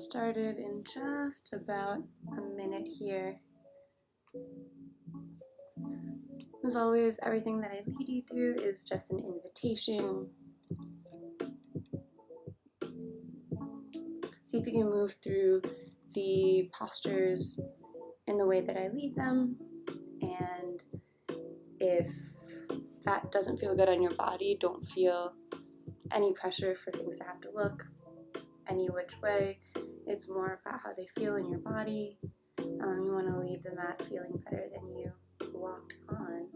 Started in just about a minute here. As always, everything that I lead you through is just an invitation. See if you can move through the postures in the way that I lead them, and if that doesn't feel good on your body, don't feel any pressure for things to have to look any which way. It's more about how they feel in your body. You want to leave the mat feeling better than you walked on.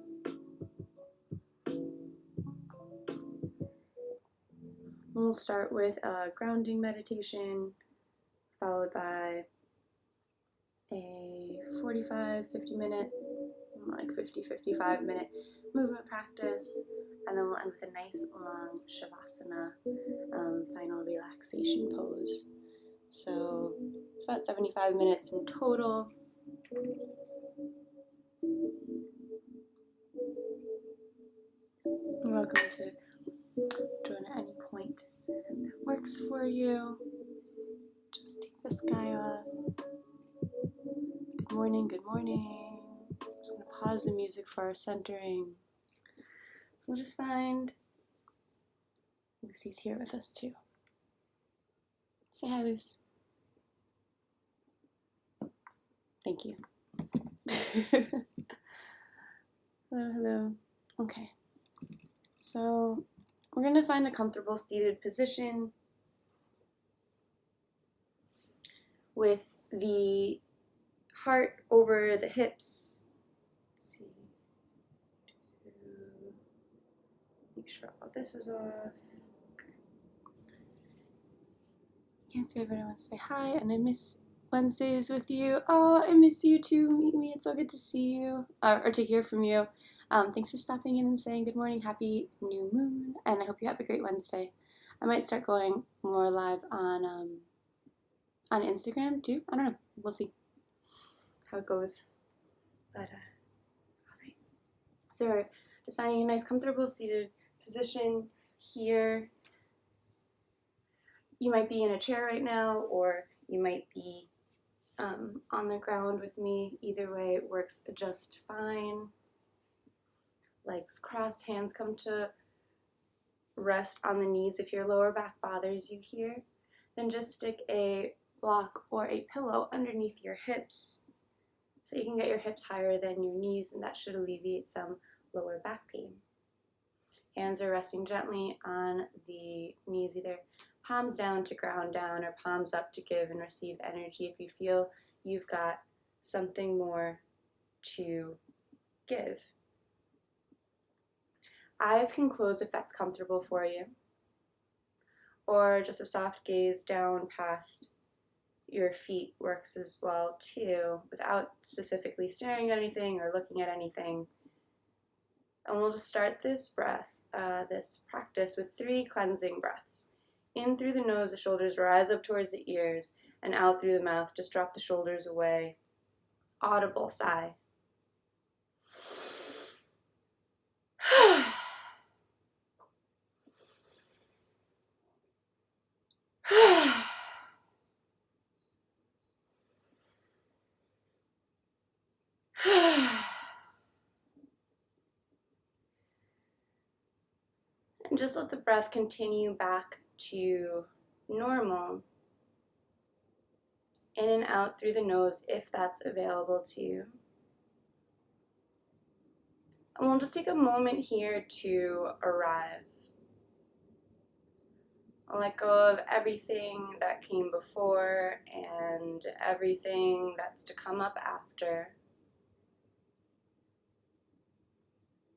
We'll start with a grounding meditation, followed by a 45, 50 minute, like 55 minute movement practice, and then we'll end with a nice long Savasana, final relaxation pose. So it's about 75 minutes in total. You're welcome to join at any point that works for you. Just take this guy off. Good morning, good morning. I'm just going to pause the music for our centering. So we'll just find Lucy's here with us too. Say hi, Luce. Thank you. Hello, hello. Okay. So we're going to find a comfortable seated position with the heart over the hips. Let's see. Make sure all this is off. Okay. Can't say everyone wants to say hi, and I miss Wednesdays with you. Oh, I miss you too, Mimi. It's so good to see you, or to hear from you. Thanks for stopping in and saying good morning, happy new moon, and I hope you have a great Wednesday. I might start going more live on Instagram too. I don't know. We'll see how it goes. But all right. So we're just finding a nice, comfortable seated position here. You might be in a chair right now, or you might be on the ground with me. Either way, it works just fine. Legs crossed, hands come to rest on the knees. If your lower back bothers you here, then just stick a block or a pillow underneath your hips so you can get your hips higher than your knees, and that should alleviate some lower back pain. Hands are resting gently on the knees, either palms down to ground down or palms up to give and receive energy if you feel you've got something more to give. Eyes can close if that's comfortable for you, or just a soft gaze down past your feet works as well too, without specifically staring at anything or looking at anything. And we'll just start this practice with 3 cleansing breaths. In through the nose, the shoulders rise up towards the ears, and out through the mouth, just drop the shoulders away. Audible sigh. And just let the breath continue back to normal. In and out through the nose if that's available to you. And we'll just take a moment here to arrive. I'll let go of everything that came before and everything that's to come up after.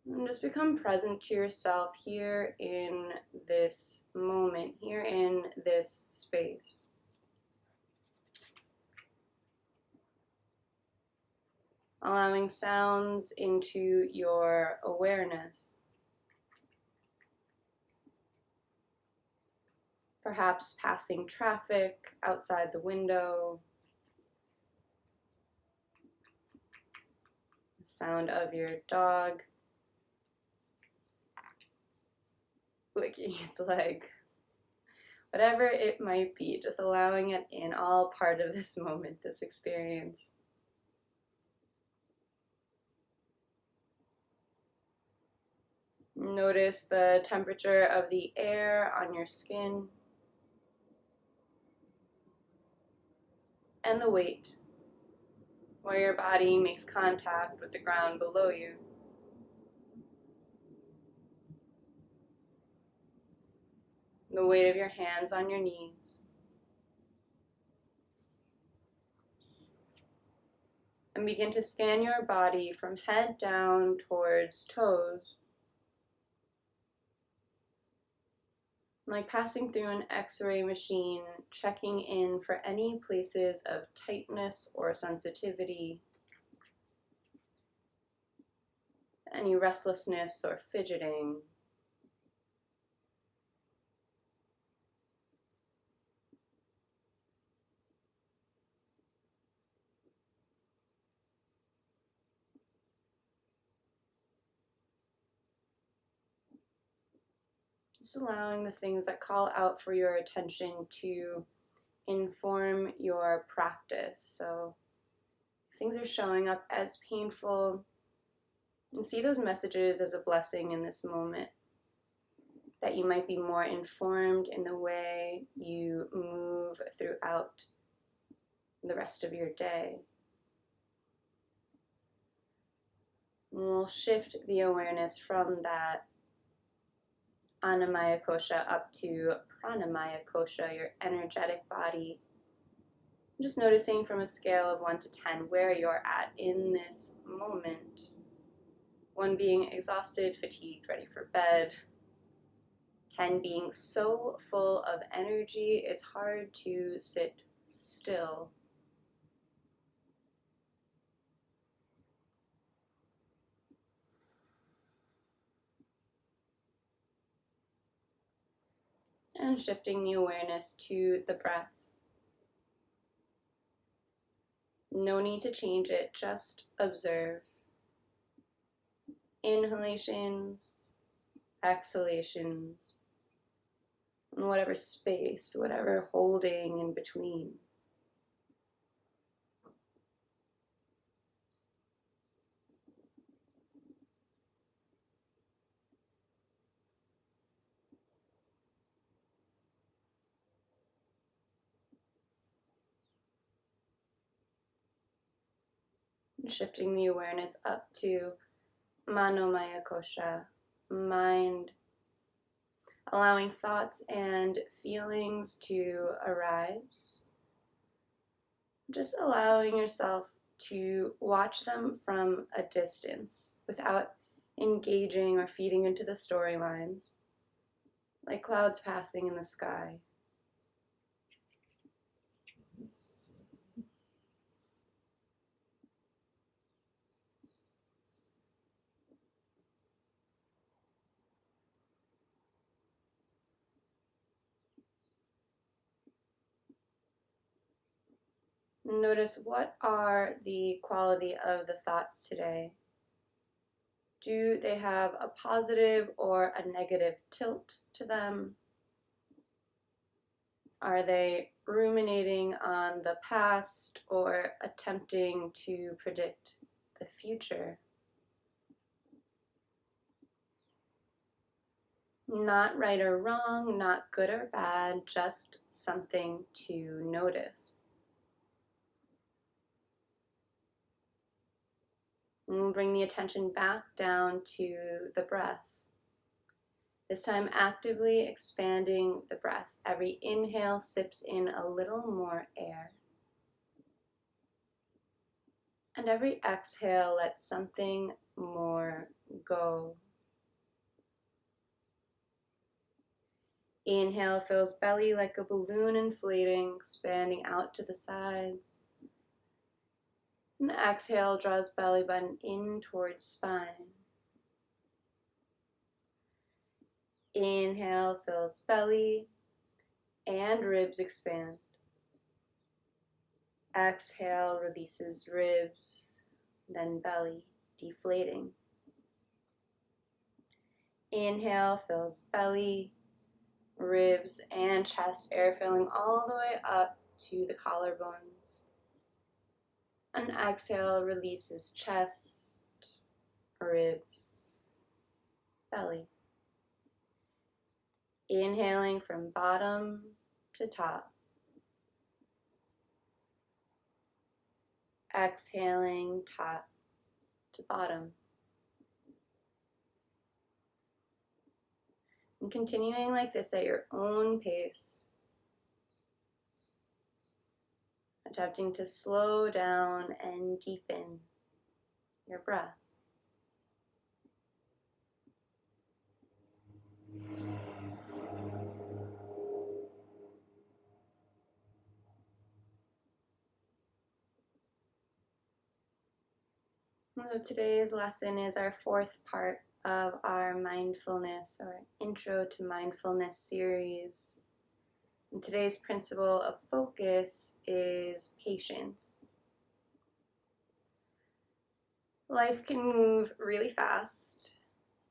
And just become present to yourself here in this moment, here in this space. Allowing sounds into your awareness. Perhaps passing traffic outside the window. The sound of your dog licking its leg. whatever it might be, just allowing it in, all part of this moment, this experience. Notice the temperature of the air on your skin and the weight, where your body makes contact with the ground below you. The weight of your hands on your knees. And begin to scan your body from head down towards toes, like passing through an X-ray machine, checking in for any places of tightness or sensitivity, any restlessness or fidgeting. Just allowing the things that call out for your attention to inform your practice. So if things are showing up as painful, and see those messages as a blessing in this moment, that you might be more informed in the way you move throughout the rest of your day. And we'll shift the awareness from that Annamaya Kosha up to Pranamaya Kosha, your energetic body. Just noticing from a scale of 1 to 10 where you're at in this moment. 1 being exhausted, fatigued, ready for bed. 10 being so full of energy, it's hard to sit still. And shifting the awareness to the breath. No need to change it, just observe. Inhalations, exhalations, and whatever space, whatever holding in between. And shifting the awareness up to Manomaya Kosha, mind, allowing thoughts and feelings to arise. Just allowing yourself to watch them from a distance without engaging or feeding into the storylines, like clouds passing in the sky. Notice what are the quality of the thoughts today. Do they have a positive or a negative tilt to them? Are they ruminating on the past or attempting to predict the future? Not right or wrong, not good or bad, just something to notice. And we'll bring the attention back down to the breath. This time actively expanding the breath. Every inhale sips in a little more air. And every exhale lets something more go. Inhale fills belly like a balloon inflating, expanding out to the sides. And exhale draws belly button in towards spine. Inhale fills belly and ribs expand. Exhale releases ribs, then belly deflating. Inhale fills belly ribs and chest, air filling all the way up to the collarbones. And exhale releases chest, ribs, belly. Inhaling from bottom to top. Exhaling top to bottom. And continuing like this at your own pace. Attempting to slow down and deepen your breath. So today's lesson is our fourth part of our mindfulness or intro to mindfulness series. And today's principle of focus is patience. Life can move really fast.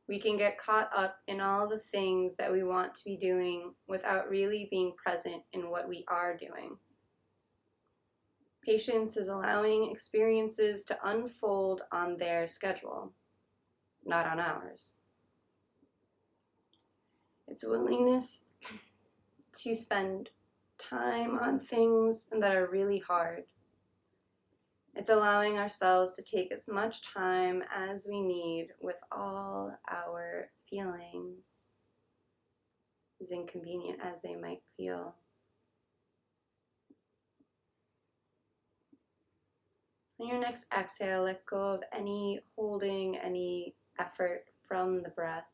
We can get caught up in all the things that we want to be doing without really being present in what we are doing. Patience is allowing experiences to unfold on their schedule, not on ours. It's a willingness to spend time on things that are really hard. It's allowing ourselves to take as much time as we need with all our feelings, as inconvenient as they might feel. On your next exhale, let go of any holding, any effort from the breath.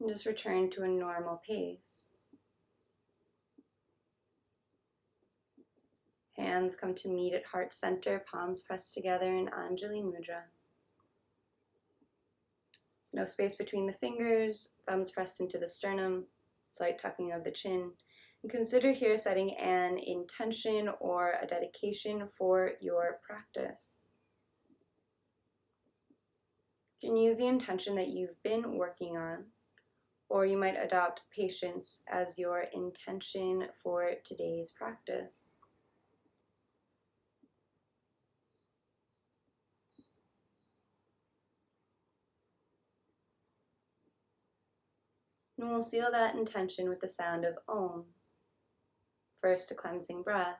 And just return to a normal pace. Hands come to meet at heart center, palms pressed together in Anjali Mudra. No space between the fingers, thumbs pressed into the sternum, slight tucking of the chin. And consider here setting an intention or a dedication for your practice. You can use the intention that you've been working on, or you might adopt patience as your intention for today's practice. And we'll seal that intention with the sound of Om. First, a cleansing breath.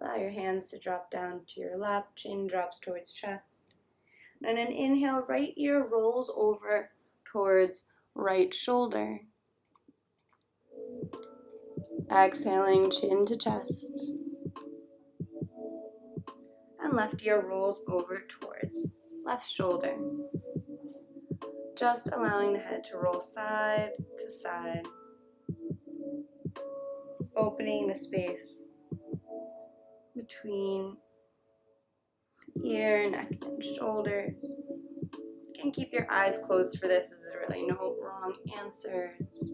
Allow your hands to drop down to your lap, chin drops towards chest. And an inhale, right ear rolls over towards right shoulder. Exhaling, chin to chest. And left ear rolls over towards left shoulder. Just allowing the head to roll side to side. Opening the space between ear, neck, and shoulders. You can keep your eyes closed for this. There's really no wrong answers.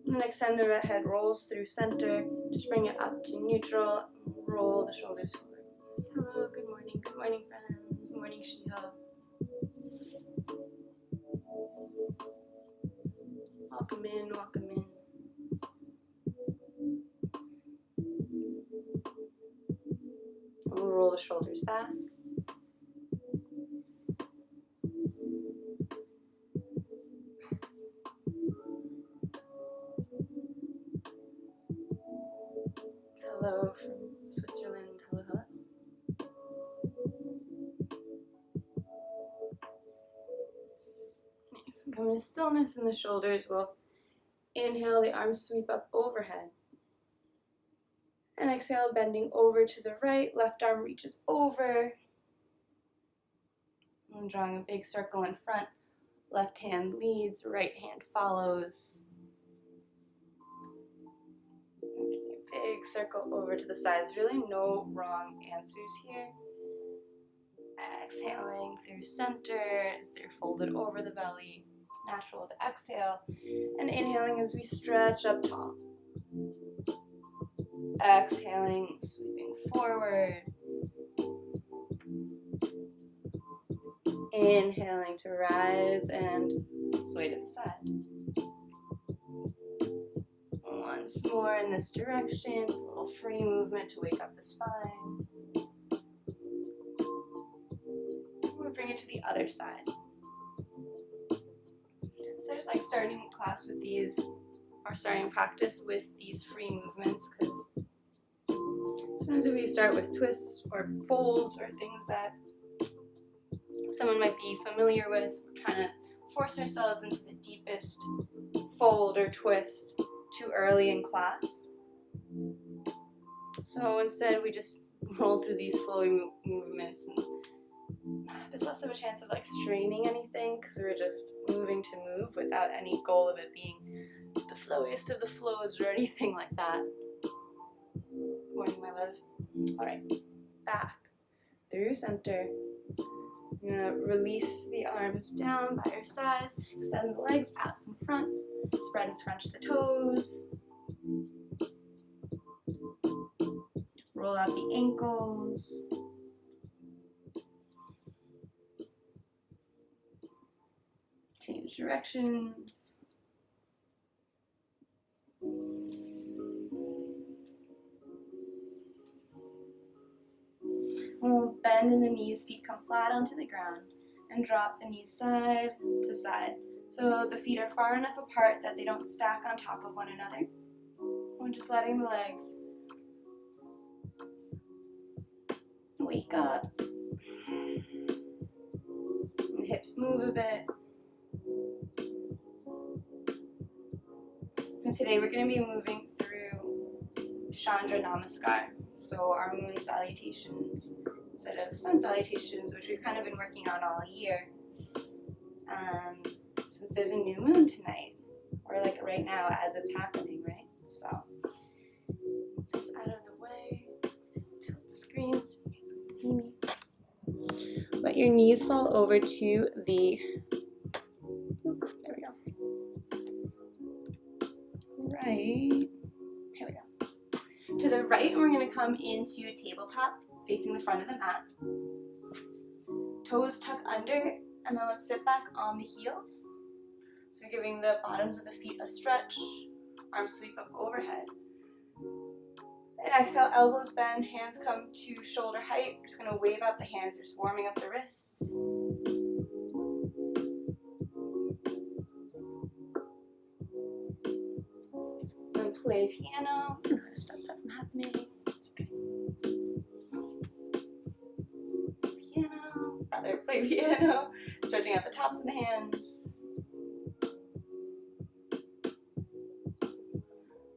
And extend the head rolls through center. Just bring it up to neutral. Roll the shoulders forward. Hello, good morning friends. Good morning, Shiha. Welcome in, welcome in. We'll roll the shoulders back. Hello from Switzerland. Hello, hello. Nice. And come to stillness in the shoulders. We'll inhale, the arms sweep up overhead. And exhale, bending over to the right, left arm reaches over. And drawing a big circle in front, left hand leads, right hand follows. Making a big circle over to the sides. Really no wrong answers here. Exhaling through center as they're folded over the belly. It's natural to exhale. And inhaling as we stretch up tall. Exhaling, sweeping forward. Inhaling to rise and sway to the side. Once more in this direction, just a little free movement to wake up the spine. We'll bring it to the other side. So I just like starting class with these, or starting practice with these free movements, because sometimes if we start with twists or folds or things that someone might be familiar with, we're trying to force ourselves into the deepest fold or twist too early in class. So instead we just roll through these flowy movements, and there's less of a chance of like straining anything because we're just moving to move without any goal of it being the flowiest of the flows or anything like that. Morning, my love. Alright, back through center. You're going to release the arms down by your sides, extend the legs out in front, spread and scrunch the toes, roll out the ankles, change directions, we'll bend in the knees, feet come flat onto the ground, and drop the knees side to side. So the feet are far enough apart that they don't stack on top of one another. We're just letting the legs wake up. And the hips move a bit. And today we're going to be moving through Chandra Namaskar. So our moon salutations instead of sun salutations, which we've kind of been working on all year. Since there's a new moon tonight, or like right now as it's happening, right? So, just out of the way, just tilt the screen so you guys can see me. Let your knees fall over to the, there we go. Right, here we go. To the right, and we're going to come into tabletop, facing the front of the mat. Toes tuck under, and then let's sit back on the heels. So we're giving the bottoms of the feet a stretch, arms sweep up overhead. And exhale, elbows bend, hands come to shoulder height. We're just going to wave out the hands, we're just warming up the wrists. And play piano. I'm going to stop that from happening. It's okay. Play piano. Stretching out the tops of the hands.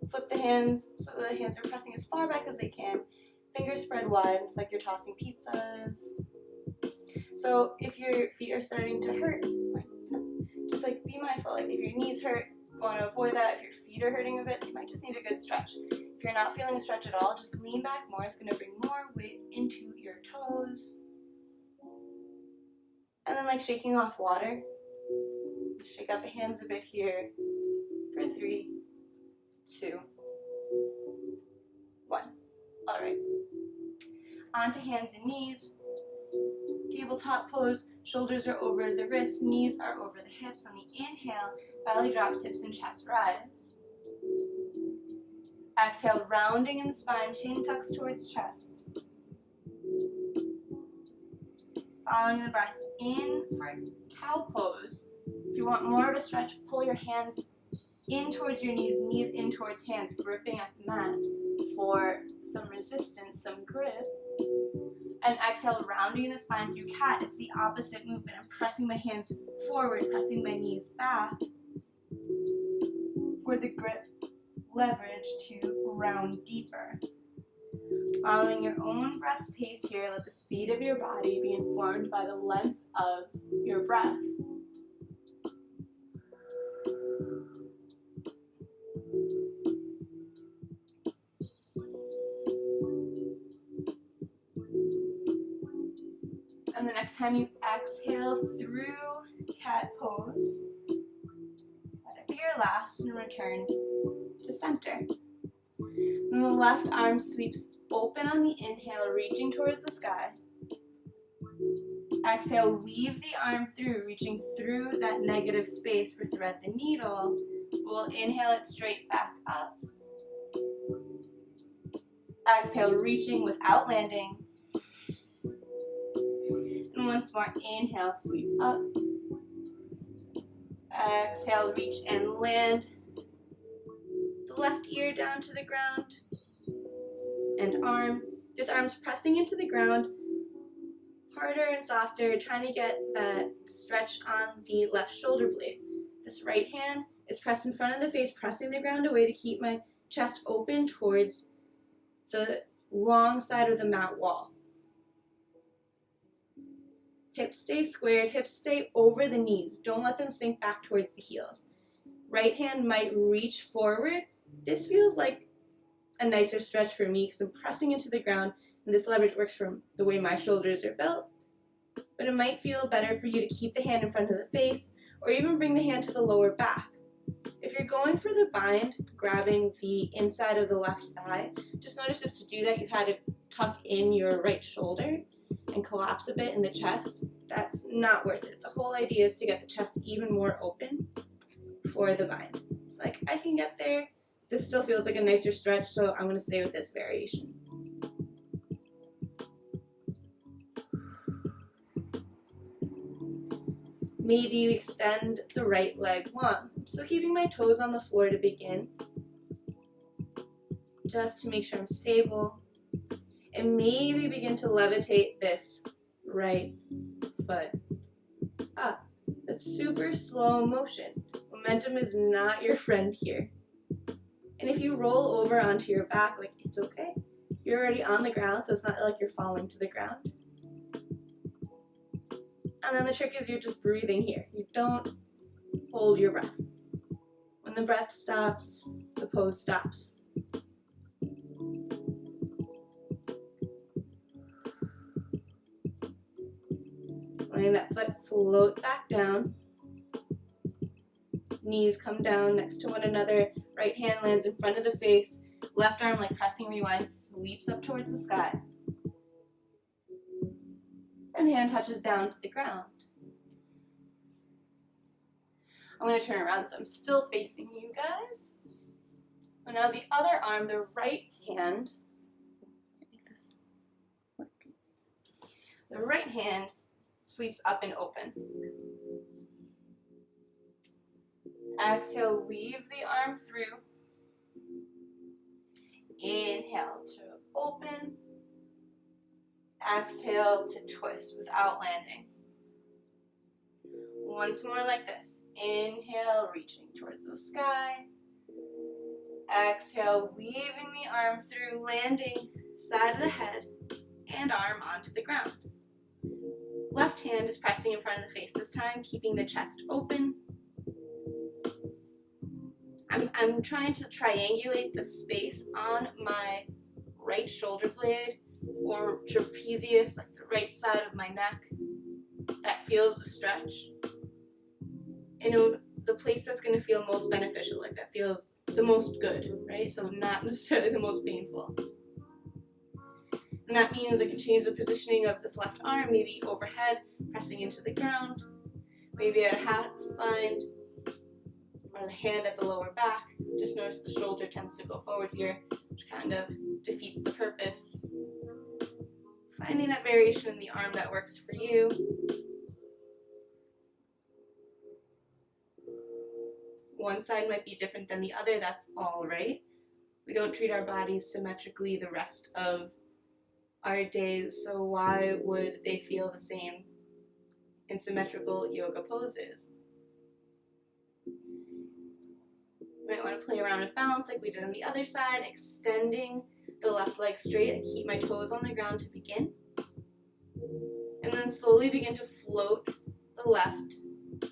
Flip the hands so the hands are pressing as far back as they can. Fingers spread wide, it's like you're tossing pizzas. So if your feet are starting to hurt, just like be mindful. Like if your knees hurt, you want to avoid that. If your feet are hurting a bit, you might just need a good stretch. If you're not feeling a stretch at all, just lean back more. It's going to bring more weight into your toes. And then like shaking off water. Shake out the hands a bit here for 3, 2, 1. All right. Onto hands and knees. Tabletop pose. Shoulders are over the wrists. Knees are over the hips. On the inhale, belly drops, hips and chest rise. Exhale, rounding in the spine. Chin tucks towards chest. Following the breath in for cow pose. If you want more of a stretch, pull your hands in towards your knees, knees in towards hands, gripping at the mat for some resistance, some grip. And exhale, rounding the spine through cat. It's the opposite movement. I'm pressing my hands forward, pressing my knees back for the grip, leverage to round deeper. Following your own breath's pace here, let the speed of your body be informed by the length of your breath. And the next time you exhale through cat pose, let it be your last and return to center. And the left arm sweeps open on the inhale, reaching towards the sky. Exhale, weave the arm through, reaching through that negative space for thread the needle. We'll inhale it straight back up. Exhale, reaching without landing. And once more, inhale, sweep up. Exhale, reach and land. The left ear down to the ground. And arm. This arm's pressing into the ground, harder and softer, trying to get that stretch on the left shoulder blade. This right hand is pressed in front of the face, pressing the ground away to keep my chest open towards the long side of the mat wall. Hips stay squared, hips stay over the knees. Don't let them sink back towards the heels. Right hand might reach forward. This feels like a nicer stretch for me because I'm pressing into the ground, and this leverage works from the way my shoulders are built. But it might feel better for you to keep the hand in front of the face or even bring the hand to the lower back. If you're going for the bind, grabbing the inside of the left thigh, just notice if to do that you had to tuck in your right shoulder and collapse a bit in the chest. That's not worth it. The whole idea is to get the chest even more open for the bind. It's like, I can get there. This still feels like a nicer stretch, so I'm going to stay with this variation. Maybe you extend the right leg long. I'm still keeping my toes on the floor to begin, just to make sure I'm stable. And maybe begin to levitate this right foot up. That's super slow motion. Momentum is not your friend here. And if you roll over onto your back, like, it's okay. You're already on the ground, so it's not like you're falling to the ground. And then the trick is you're just breathing here. You don't hold your breath. When the breath stops, the pose stops. Letting that foot float back down. Knees come down next to one another. Right hand lands in front of the face. Left arm, like pressing rewind, sweeps up towards the sky. And hand touches down to the ground. I'm going to turn around so I'm still facing you guys. And now the other arm, the right hand, make this work. The right hand sweeps up and open. Exhale, weave the arm through. Inhale to open. Exhale to twist without landing. Once more like this. Inhale, reaching towards the sky. Exhale, weaving the arm through, landing side of the head and arm onto the ground. Left hand is pressing in front of the face this time, keeping the chest open. I'm trying to triangulate the space on my right shoulder blade or trapezius, like the right side of my neck. That feels a stretch. And the place that's going to feel most beneficial, like that feels the most good, right? So not necessarily the most painful. And that means I can change the positioning of this left arm, maybe overhead, pressing into the ground, maybe a half bind, or the hand at the lower back. Just notice the shoulder tends to go forward here, which kind of defeats the purpose. Finding that variation in the arm that works for you. One side might be different than the other, that's all right. We don't treat our bodies symmetrically the rest of our days, so why would they feel the same in symmetrical yoga poses? You might want to play around with balance like we did on the other side, extending the left leg straight. I keep my toes on the ground to begin. And then slowly begin to float the left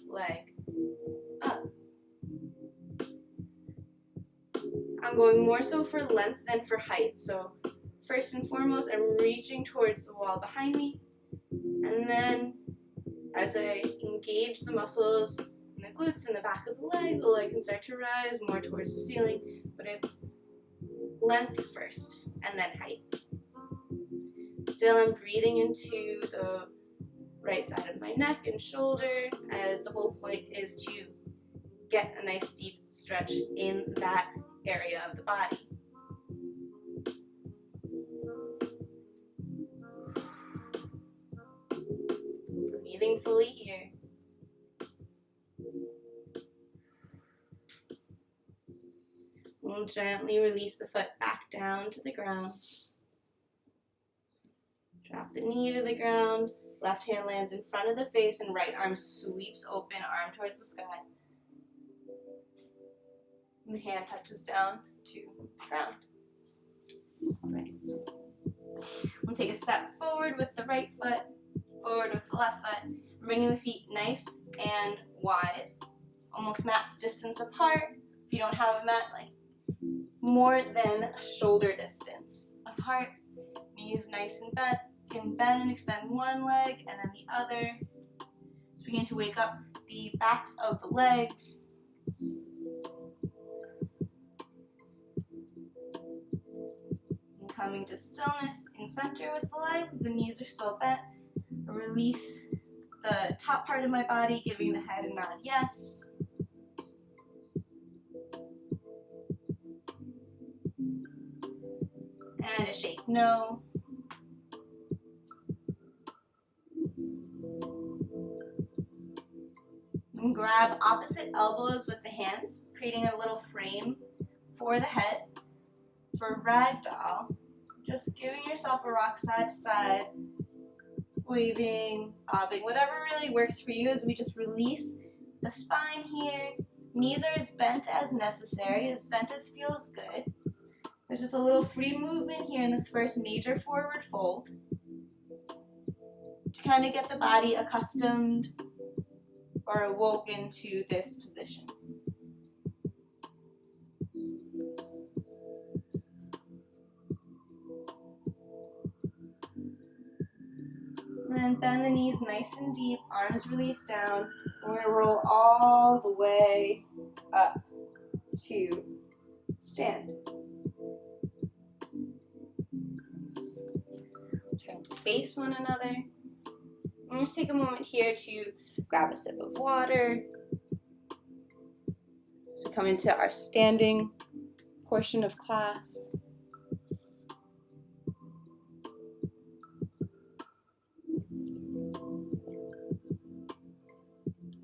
leg up. I'm going more so for length than for height. So first and foremost, I'm reaching towards the wall behind me. And then as I engage the muscles in the glutes and the back of the leg can start to rise more towards the ceiling. But it's length first and then height. Still, I'm breathing into the right side of my neck and shoulder, as the whole point is to get a nice deep stretch in that area of the body. Breathing fully here. We'll gently release the foot back down to the ground. Drop the knee to the ground. Left hand lands in front of the face and right arm sweeps open, arm towards the sky. And the hand touches down to the ground. Right. We'll take a step forward with the right foot, forward with the left foot, bringing the feet nice and wide, almost mat's distance apart. If you don't have a mat, like more than a shoulder distance apart. Knees nice and bent. You can bend and extend one leg and then the other. Just begin to wake up the backs of the legs. And coming to stillness in center with the legs, the knees are still bent. Release the top part of my body, giving the head a nod yes. And a shake no. And grab opposite elbows with the hands, creating a little frame for the head. For ragdoll, just giving yourself a rock side to side, waving, bobbing, whatever really works for you as we just release the spine here. Knees are as bent as necessary, as bent as feels good. There's just a little free movement here in this first major forward fold to kind of get the body accustomed or awoken to this position. And then bend the knees nice and deep, arms release down. We're going to roll all the way up to stand. Trying to face one another. And just take a moment here to grab a sip of water. As we come into our standing portion of class.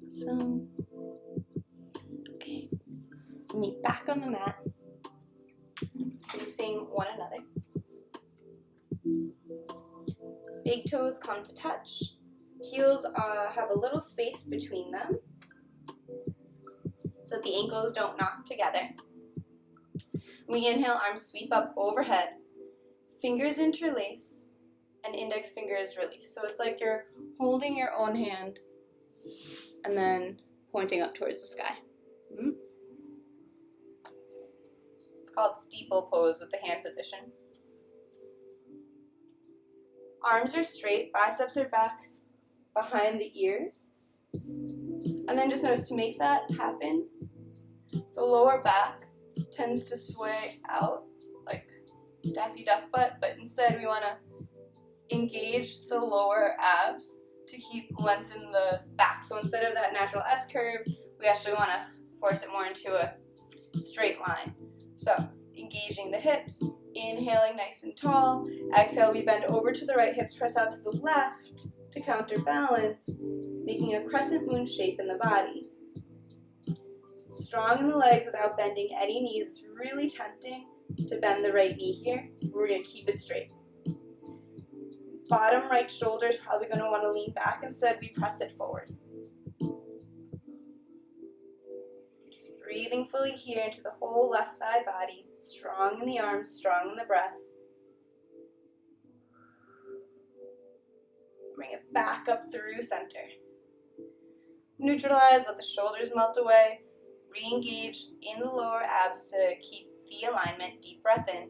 So, okay, meet back on the mat, facing one another. Big toes come to touch. Heels have a little space between them so that the ankles don't knock together. We inhale, arms sweep up overhead. Fingers interlace and index fingers release. So it's like you're holding your own hand and then pointing up towards the sky. It's called steeple pose with the hand position. Arms are straight, biceps are back behind the ears. And then just notice to make that happen, the lower back tends to sway out like Daffy Duck butt, but instead we want to engage the lower abs to lengthen the back. So instead of that natural S curve, we actually want to force it more into a straight line. So engaging the hips, inhaling nice and tall. Exhale, we bend over to the right, hips press out to the left to counterbalance, making a crescent moon shape in the body. So strong in the legs without bending any knees. It's really tempting to bend the right knee here. We're going to keep it straight. Bottom right shoulder is probably going to want to lean back. Instead, we press it forward. Just breathing fully here into the whole left side body. Strong in the arms, strong in the breath. Bring it back up through center. Neutralize, let the shoulders melt away. Re-engage in the lower abs to keep the alignment. Deep breath in.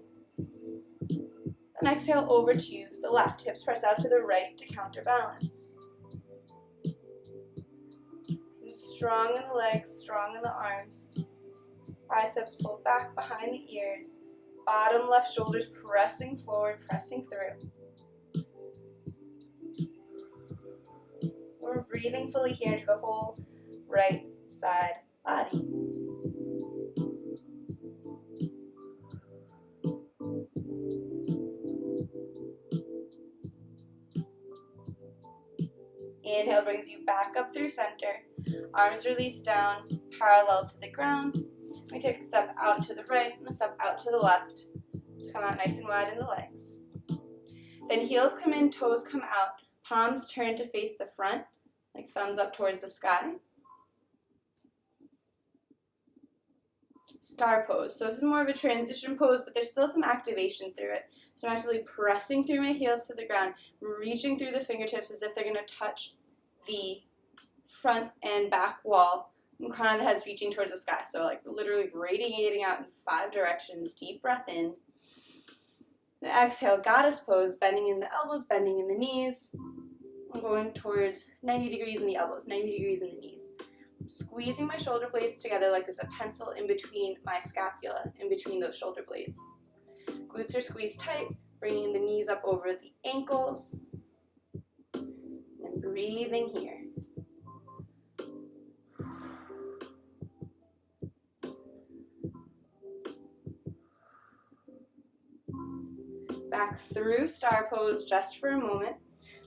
And exhale over to the left. Hips press out to the right to counterbalance. Strong in the legs, strong in the arms. Biceps pull back behind the ears. Bottom left shoulders pressing forward, pressing through. We're breathing fully here into the whole right side body. Inhale brings you back up through center. Arms release down, parallel to the ground. We take a step out to the right and a step out to the left. Just come out nice and wide in the legs. Then heels come in, toes come out. Palms turn to face the front, like thumbs up towards the sky. Star pose. So this is more of a transition pose, but there's still some activation through it. So I'm actually pressing through my heels to the ground, reaching through the fingertips as if they're going to touch the front and back wall. And crown of the head's reaching towards the sky. So like literally radiating out in 5 directions. Deep breath in. And exhale, goddess pose, bending in the elbows, bending in the knees. I'm going towards 90 degrees in the elbows, 90 degrees in the knees. I'm squeezing my shoulder blades together like there's a pencil in between my scapula, in between those shoulder blades. Glutes are squeezed tight, bringing the knees up over the ankles. And breathing here. Back through star pose just for a moment.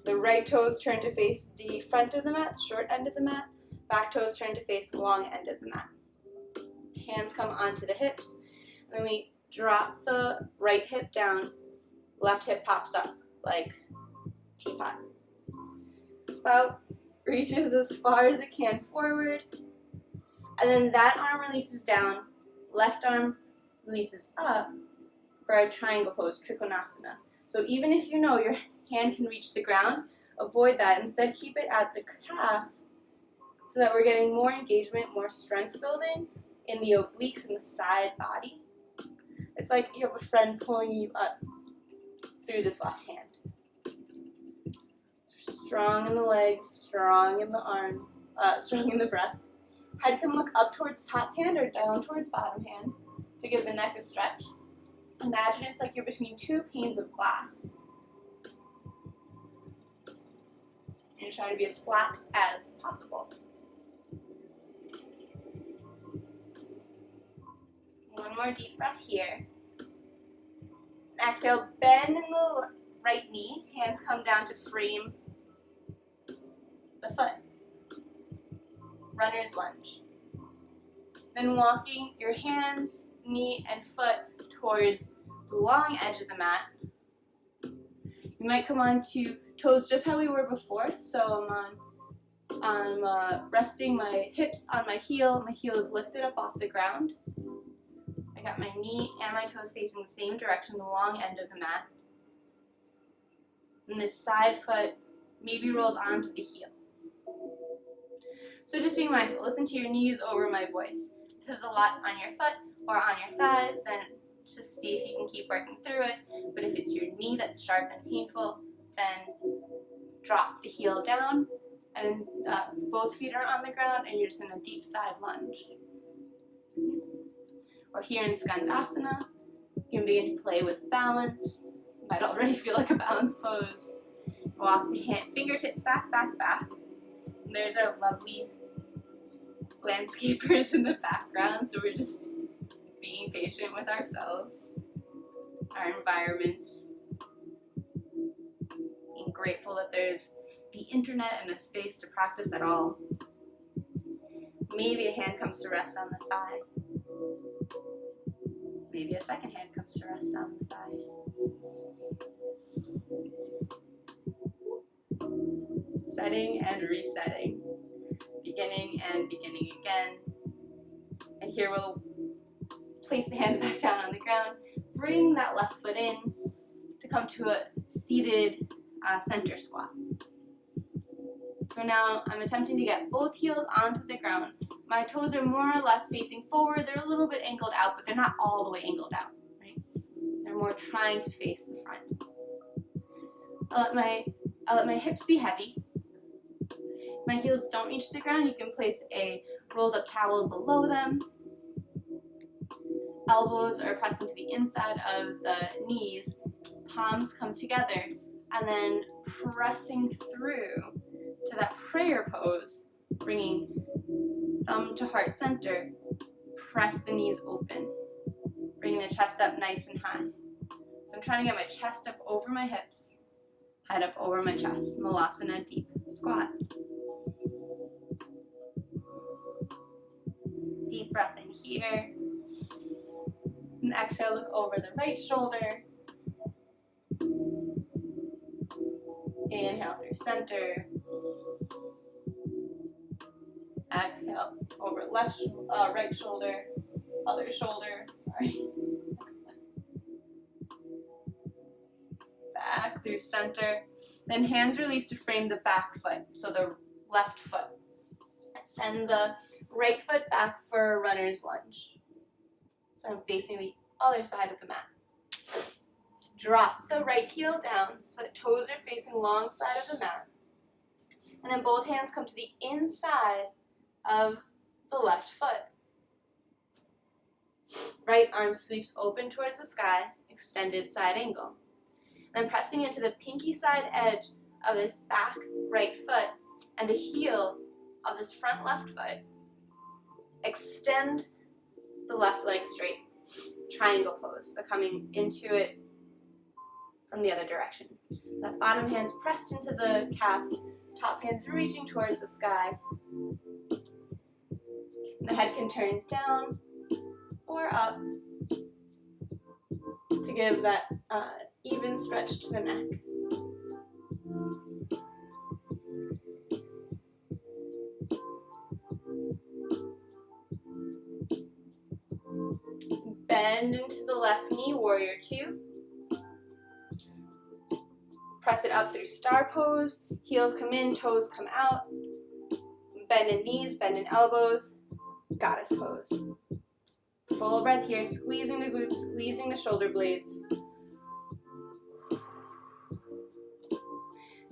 The right toes turn to face the front of the mat, short end of the mat. Back toes turn to face the long end of the mat. Hands come onto the hips. And then we drop the right hip down. Left hip pops up like teapot. Spout reaches as far as it can forward. And then that arm releases down. Left arm releases up for our triangle pose, Trikonasana. So even if you know your hand can reach the ground, avoid that. Instead, keep it at the calf so that we're getting more engagement, more strength building in the obliques and the side body. It's like you have a friend pulling you up through this left hand. Strong in the legs, strong in the arm, strong in the breath. Head can look up towards top hand or down towards bottom hand to give the neck a stretch. Imagine it's like you're between 2 panes of glass. And you're trying to be as flat as possible. One more deep breath here. Exhale, bend in the right knee. Hands come down to frame the foot. Runner's lunge. Then walking your hands, knee, and foot towards the long edge of the mat. You might come onto toes just how we were before. So I'm resting my hips on my heel is lifted up off the ground. I got my knee and my toes facing the same direction, the long end of the mat. And this side foot maybe rolls onto the heel. So just be mindful, listen to your knees over my voice. If this is a lot on your foot or on your thigh, then just see if you can keep working through it. But if it's your knee that's sharp and painful, then drop the heel down and both feet are on the ground and you're just in a deep side lunge. Or here in Skandasana, you can begin to play with balance. You might already feel like a balance pose. Walk the fingertips back, back, back. And there's our lovely landscapers in the background, so we're just being patient with ourselves, our environments, being grateful that there's the internet and a space to practice at all. Maybe a hand comes to rest on the thigh. Maybe a second hand comes to rest on the thigh. Setting and resetting. Beginning and beginning again. And here we'll place the hands back down on the ground. Bring that left foot in to come to a seated center squat. So now I'm attempting to get both heels onto the ground. My toes are more or less facing forward. They're a little bit angled out, but they're not all the way angled out, right? They're more trying to face the front. I'll let my hips be heavy. If my heels don't reach the ground, you can place a rolled up towel below them. Elbows are pressed into the inside of the knees. Palms come together, and then pressing through to that prayer pose, bringing thumb to heart center. Press the knees open, bringing the chest up nice and high. So I'm trying to get my chest up over my hips, head up over my chest. Malasana, deep squat. Deep breath in here. And exhale, look over the right shoulder. Inhale through center. Exhale over right shoulder, other shoulder, sorry. Back through center. Then hands release to frame the back foot, so the left foot. Send the right foot back for a runner's lunge. So I'm facing the other side of the mat. Drop the right heel down so that toes are facing long side of the mat. And then both hands come to the inside of the left foot. Right arm sweeps open towards the sky, extended side angle. And pressing into the pinky side edge of this back right foot and the heel of this front left foot. Extend the left leg straight. Triangle pose, but coming into it from the other direction. The bottom hand's pressed into the calf, top hand's reaching towards the sky. The head can turn down or up to give that even stretch to the neck. Bend into the left knee, warrior two. Press it up through star pose. Heels come in, toes come out. Bend in knees, bend in elbows. Goddess pose. Full breath here, squeezing the glutes, squeezing the shoulder blades.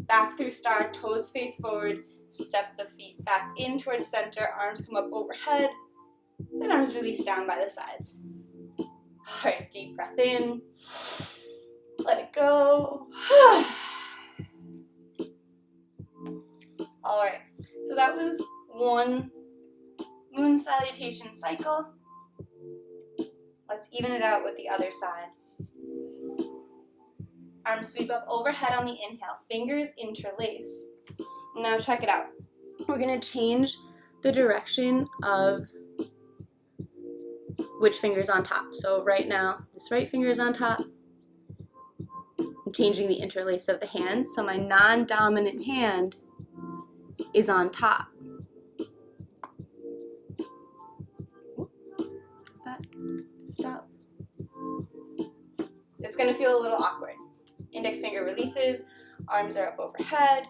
Back through star, toes face forward. Step the feet back in towards center. Arms come up overhead. Then arms release down by the sides. All right, deep breath in. Let it go. All right, so that was one moon salutation cycle. Let's even it out with the other side. Arms sweep up overhead on the inhale. Fingers interlace. Now check it out. We're going to change the direction of which finger's on top. So right now, this right finger is on top. I'm changing the interlace of the hands. So my non-dominant hand is on top. Stop. It's going to feel a little awkward. Index finger releases, arms are up overhead,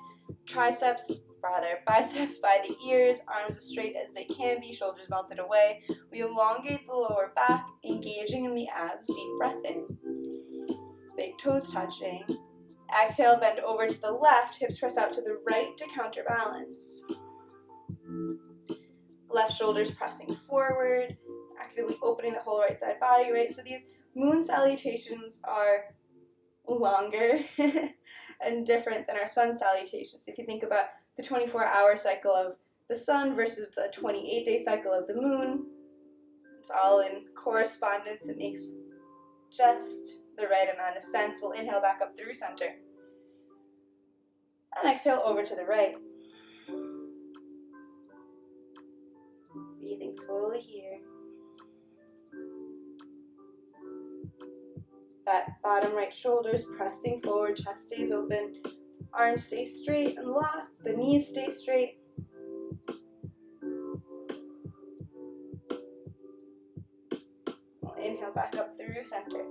biceps by the ears, arms as straight as they can be, shoulders melted away. We elongate the lower back, engaging in the abs, deep breath in. Big toes touching. Exhale, bend over to the left, hips press out to the right to counterbalance. Left shoulders pressing forward, actively opening the whole right side body, right? So these moon salutations are longer and different than our sun salutations. If you think about the 24-hour cycle of the sun versus the 28-day cycle of the moon, it's all in correspondence. It makes just the right amount of sense. We'll inhale back up through center. And exhale over to the right. Breathing fully here. That bottom right shoulder's pressing forward, chest stays open, arms stay straight and locked, the knees stay straight. We'll inhale back up through center.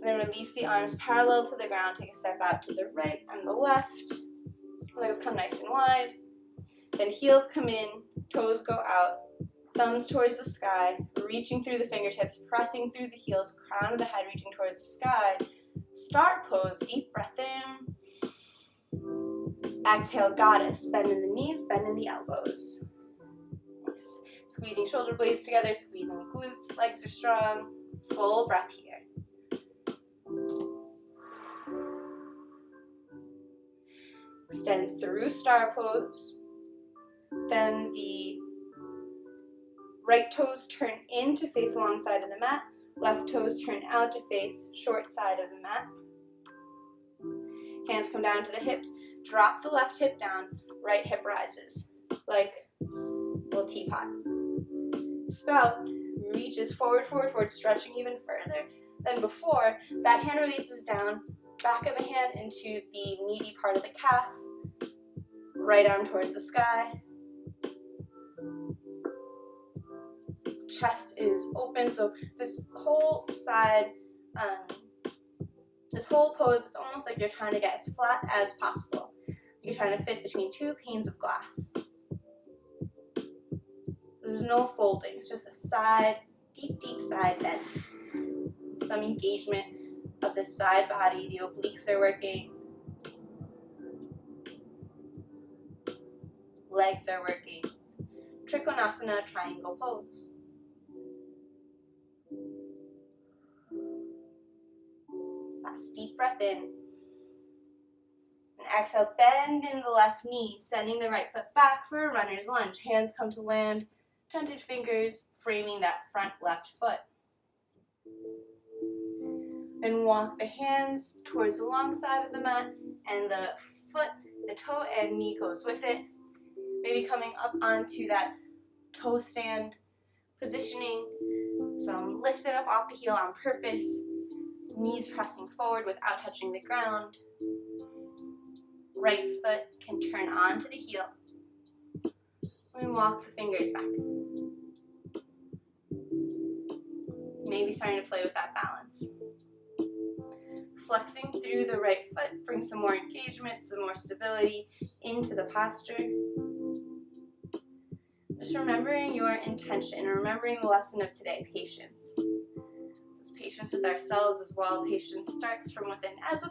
Then release the arms parallel to the ground, take a step out to the right and the left. Legs come nice and wide. Then heels come in, toes go out, thumbs towards the sky, reaching through the fingertips, pressing through the heels, crown of the head reaching towards the sky. Star pose, deep breath in. Exhale, goddess. Bend in the knees, bend in the elbows. Nice. Squeezing shoulder blades together, squeezing glutes, legs are strong. Full breath here. Extend through star pose. Then the right toes turn in to face alongside of the mat. Left toes turn out to face short side of the mat. Hands come down to the hips. Drop the left hip down. Right hip rises like a little teapot. Spout reaches forward, forward, forward, stretching even further than before. That hand releases down. Back of the hand into the meaty part of the calf. Right arm towards the sky. Chest is open, so this whole side, this whole pose is almost like you're trying to get as flat as possible. You're trying to fit between two panes of glass. There's no folding, it's just a side, deep, deep side bend. Some engagement of the side body, the obliques are working. Legs are working. Trikonasana, triangle pose. Last deep breath in. And exhale, bend in the left knee, sending the right foot back for a runner's lunge. Hands come to land, tented fingers framing that front left foot. Then walk the hands towards the long side of the mat, and the foot, the toe and knee goes with it. Maybe coming up onto that toe stand positioning. So I'm lifted up off the heel on purpose. Knees pressing forward without touching the ground. Right foot can turn onto the heel. We walk the fingers back. Maybe starting to play with that balance. Flexing through the right foot, bring some more engagement, some more stability into the posture. Just remembering your intention, remembering the lesson of today, patience. So it's patience with ourselves as well. Patience starts from within, as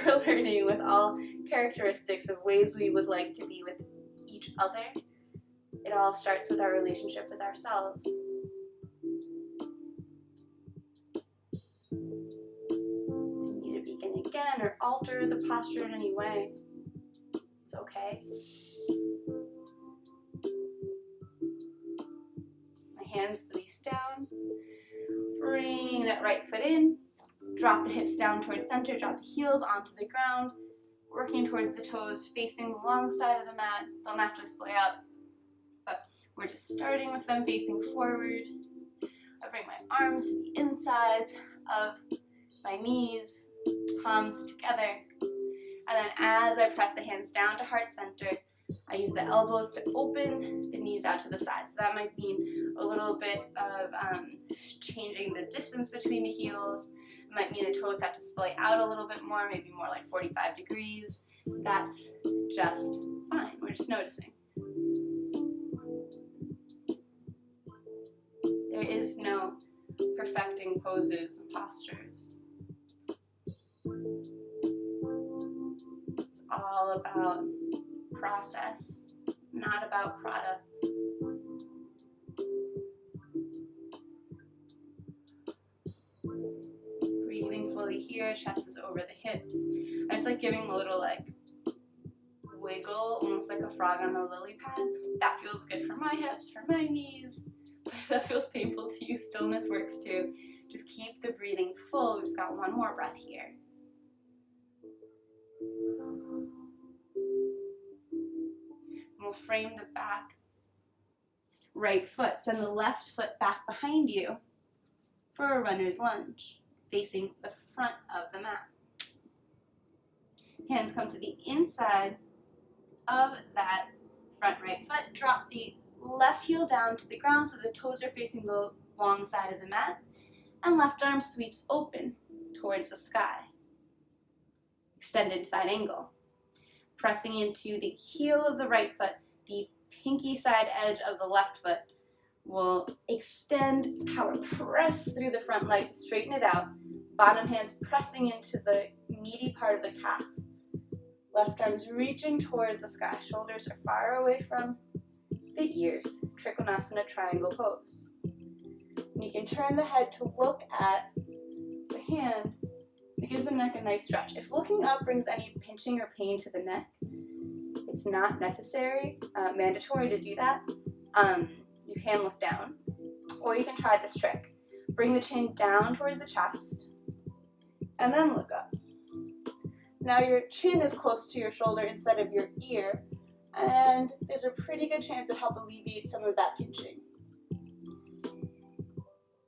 we're learning, with all characteristics of ways we would like to be with each other. It all starts with our relationship with ourselves. So you need to begin again or alter the posture in any way. It's okay. Hands release down. Bring that right foot in. Drop the hips down towards center. Drop the heels onto the ground. Working towards the toes, facing the long side of the mat. They'll naturally splay out, but we're just starting with them facing forward. I bring my arms to the insides of my knees, palms together. And then as I press the hands down to heart center, I use the elbows to open the knees out to the side. So that might mean a little bit of changing the distance between the heels. It might mean the toes have to splay out a little bit more, maybe more like 45 degrees. That's just fine. We're just noticing. There is no perfecting poses and postures. It's all about process, not about product. Breathing fully here, chest is over the hips. I just like giving a little wiggle, almost like a frog on a lily pad. That feels good for my hips, for my knees. But if that feels painful to you, stillness works too. Just keep the breathing full. We've just got one more breath here. We'll frame the back right foot. Send the left foot back behind you for a runner's lunge, facing the front of the mat. Hands come to the inside of that front right foot. Drop the left heel down to the ground so the toes are facing the long side of the mat. And left arm sweeps open towards the sky. Extended side angle. pressing into the heel of the right foot. The pinky side edge of the left foot will extend, power press through the front leg to straighten it out. Bottom hand's pressing into the meaty part of the calf. Left arm's reaching towards the sky. Shoulders are far away from the ears. Trikonasana triangle pose. And you can turn the head to look at the hand. It gives the neck a nice stretch. If looking up brings any pinching or pain to the neck, it's not necessary, mandatory to do that. You can look down, or you can try this trick. Bring the chin down towards the chest, and then look up. Now your chin is close to your shoulder instead of your ear, and there's a pretty good chance it helps alleviate some of that pinching.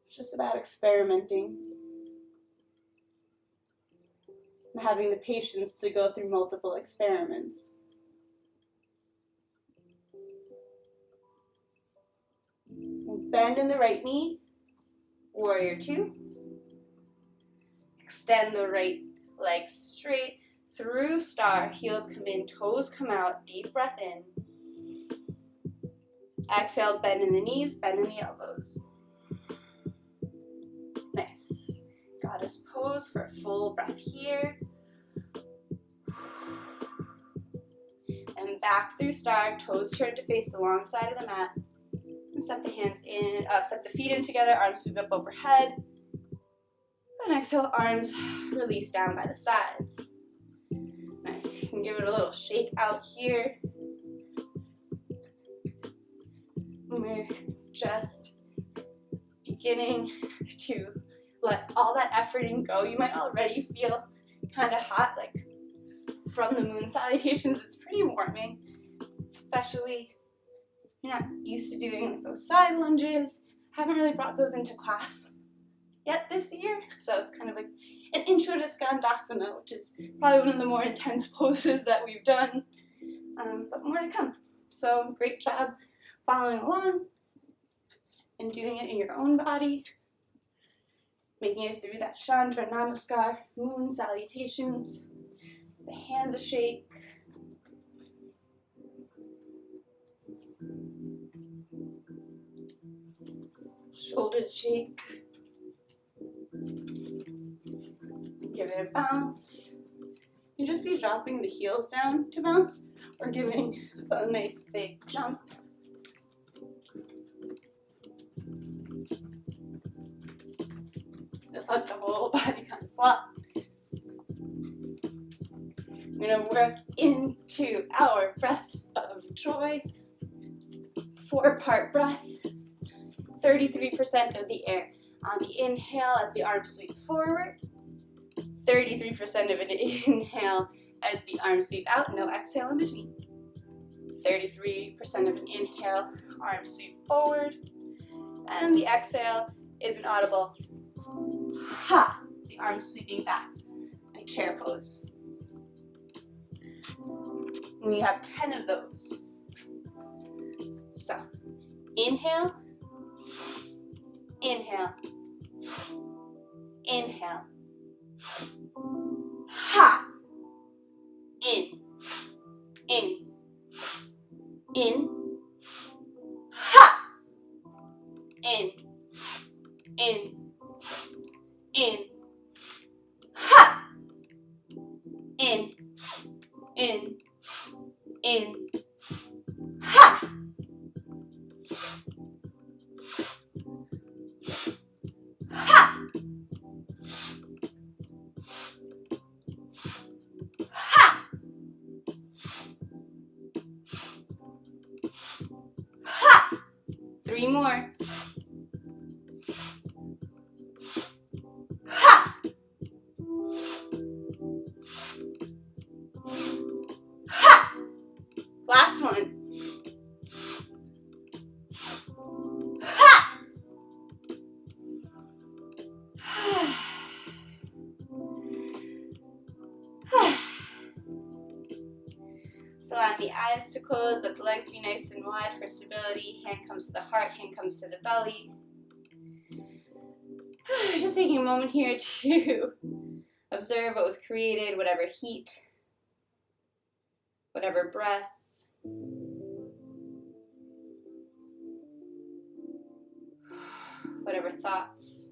It's just about experimenting and having the patience to go through multiple experiments. Bend in the right knee, warrior two. Extend the right leg straight through star, heels come in, toes come out, deep breath in. Exhale, bend in the knees, bend in the elbows. Nice. Goddess pose for a full breath here. And back through star, toes turn to face the long side of the mat. And set the hands in, set the feet in together, arms sweep up overhead. And exhale, arms release down by the sides. Nice. You can give it a little shake out here. We're just beginning to let all that effort in go. You might already feel kind of hot, like from the moon salutations. It's pretty warming, especially if you're not used to doing those side lunges. Haven't really brought those into class yet this year, so it's kind of like an intro to Skandasana, which is probably one of the more intense poses that we've done, but more to come. So great job following along and doing it in your own body, making it through that Chandra Namaskar, moon salutations, the hands a shake. Shoulders shake. Give it a bounce. You just be dropping the heels down to bounce or giving a nice big jump. Just let the whole body kind of flop. We're going to work into our breaths of joy. 4-part breath. 33% of the air on the inhale as the arms sweep forward. 33% of an inhale as the arms sweep out. No exhale in between. 33% of an inhale, arms sweep forward. And the exhale is an audible ha, the arms sweeping back, like chair pose. We have 10 of those. So, inhale, inhale, inhale, ha, in, ha, in, ha, in, ha. Ha! Ha! Ha! 3 more. Ha! Ha! Last one. So allow the eyes to close, let the legs be nice and wide for stability. Hand comes to the heart, hand comes to the belly. Just taking a moment here to observe what was created, whatever heat whatever breath, whatever thoughts.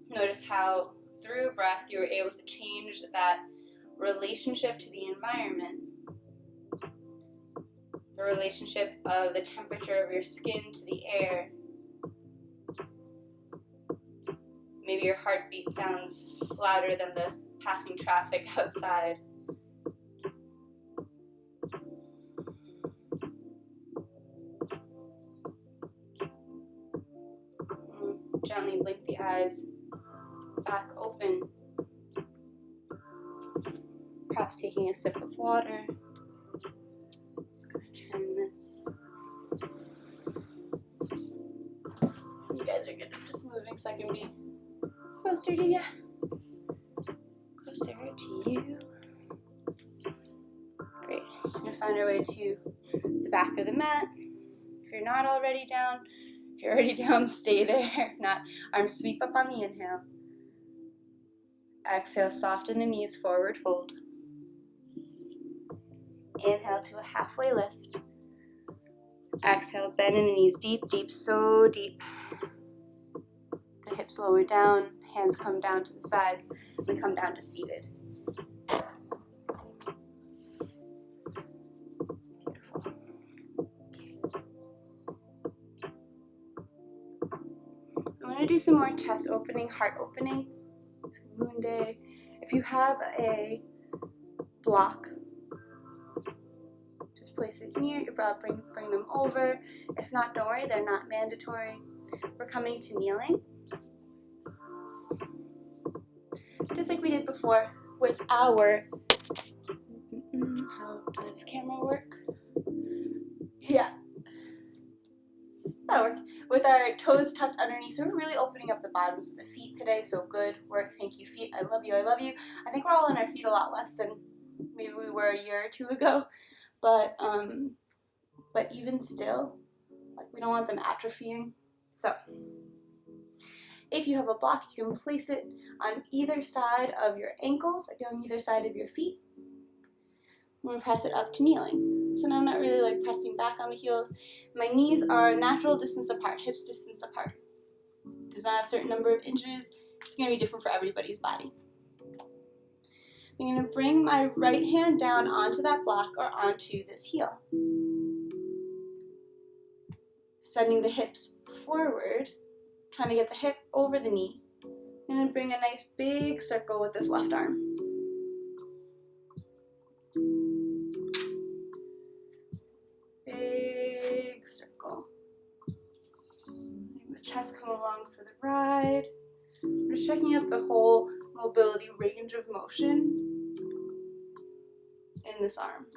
Notice how through breath you were able to change that relationship to the environment, the relationship of the temperature of your skin to the air. Maybe your heartbeat sounds louder than the passing traffic outside. Gently blink the eyes back open. Perhaps taking a sip of water. Just gonna turn this. You guys are good. I'm just moving so I can be closer to you. Closer to you. Great. I'm gonna find our way to the back of the mat. If you're not already down, if you're already down, stay there. If not, arms sweep up on the inhale. Exhale, soften the knees, forward fold. Inhale to a halfway lift. Exhale, bend in the knees deep, deep, so deep. The hips lower down, hands come down to the sides. We come down to seated. Beautiful. Okay. I'm going to do some more chest opening, heart opening. It's Moon Day. If you have a block, just place it near your brow, bring them over. If not, don't worry, they're not mandatory. We're coming to kneeling. Just like we did before with our, how does camera work? Yeah, that'll work. With our toes tucked underneath, so we're really opening up the bottoms of the feet today, so good work, thank you feet, I love you, I love you. I think we're all on our feet a lot less than maybe we were a year or two ago, but even still, like we don't want them atrophying. So, if you have a block, you can place it on either side of your ankles, like on either side of your feet. I'm going to press it up to kneeling. So now I'm not really like pressing back on the heels. My knees are natural distance apart, hips distance apart. There's not a certain number of inches. It's going to be different for everybody's body. I'm going to bring my right hand down onto that block or onto this heel. Sending the hips forward, trying to get the hip over the knee. I'm going to bring a nice big circle with this left arm. Big circle. Letting the chest come along for the ride. We're just checking out the whole mobility range of motion in this arm.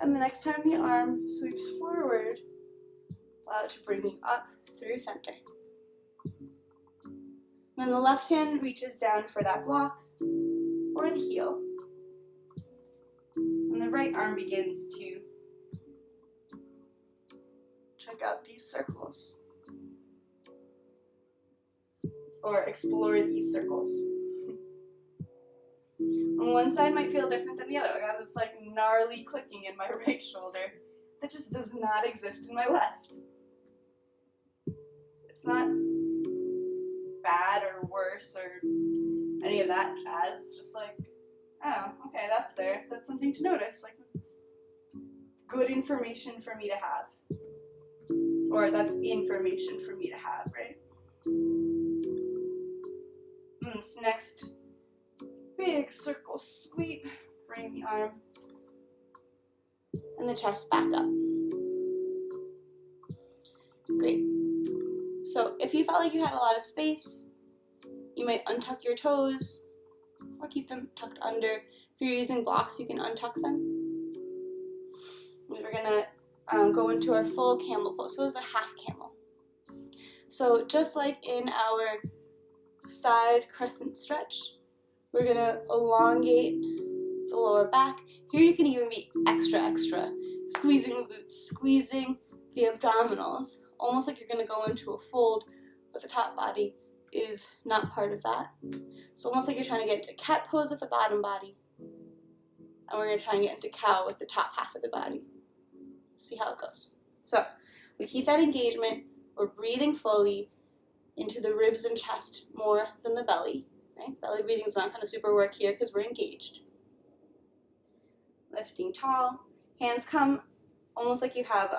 And the next time the arm sweeps forward, allow it to bring you up through center. Then the left hand reaches down for that block or the heel. And the right arm begins to check out these circles. Or explore these circles. On one side might feel different than the other. I got this like gnarly clicking in my right shoulder that just does not exist in my left. It's not bad or worse or any of that jazz. It's just like, oh, okay, that's there. That's something to notice. Like, it's good information for me to have. Or that's information for me to have, right? And this next big circle sweep, bring the arm and the chest back up. Great. So if you felt like you had a lot of space, you might untuck your toes or keep them tucked under. If you're using blocks, you can untuck them. And we're gonna go into our full camel pose. So it's a half camel. So just like in our side crescent stretch, We're gonna elongate the lower back. Here you can even be extra, squeezing the glutes, squeezing the abdominals, almost like you're gonna go into a fold, but the top body is not part of that. So almost like you're trying to get into cat pose with the bottom body, and we're gonna try and get into cow with the top half of the body. See how it goes. So we keep that engagement. We're breathing fully into the ribs and chest more than the belly. Right? Belly breathing is not going to super work here because we're engaged. Lifting tall. Hands come almost like you have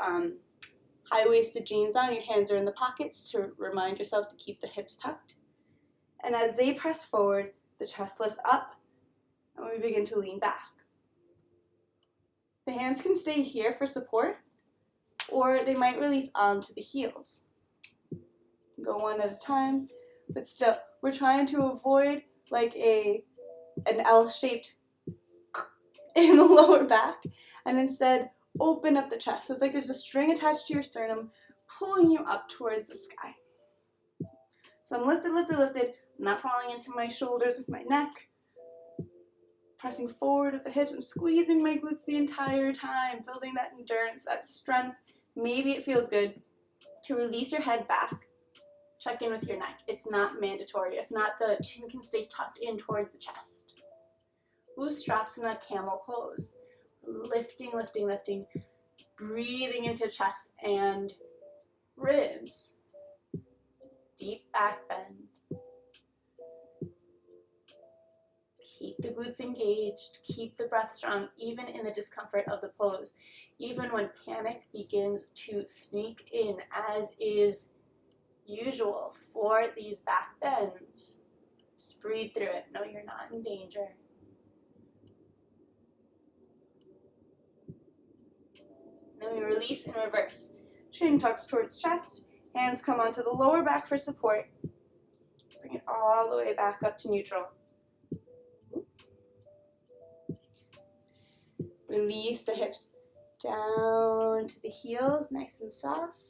high-waisted jeans on. Your hands are in the pockets to remind yourself to keep the hips tucked. And as they press forward, the chest lifts up and we begin to lean back. The hands can stay here for support, or they might release onto the heels. Go one at a time, but still, we're trying to avoid like an L-shaped in the lower back, and instead open up the chest. So it's like there's a string attached to your sternum, pulling you up towards the sky. So I'm lifted. I'm not falling into my shoulders with my neck. Pressing forward with the hips. I'm squeezing my glutes the entire time, building that endurance, that strength. Maybe it feels good to release your head back. Check in with your neck. It's not mandatory. If not, the chin can stay tucked in towards the chest. Ustrasana, camel pose. Lifting. Breathing into chest and ribs. Deep back bend. Keep the glutes engaged. Keep the breath strong, even in the discomfort of the pose. Even when panic begins to sneak in, as is usual for these back bends. Just breathe through it. Know you're not in danger. Then we release and reverse. Chin tucks towards chest. Hands come onto the lower back for support. Bring it all the way back up to neutral. Release the hips down to the heels, nice and soft.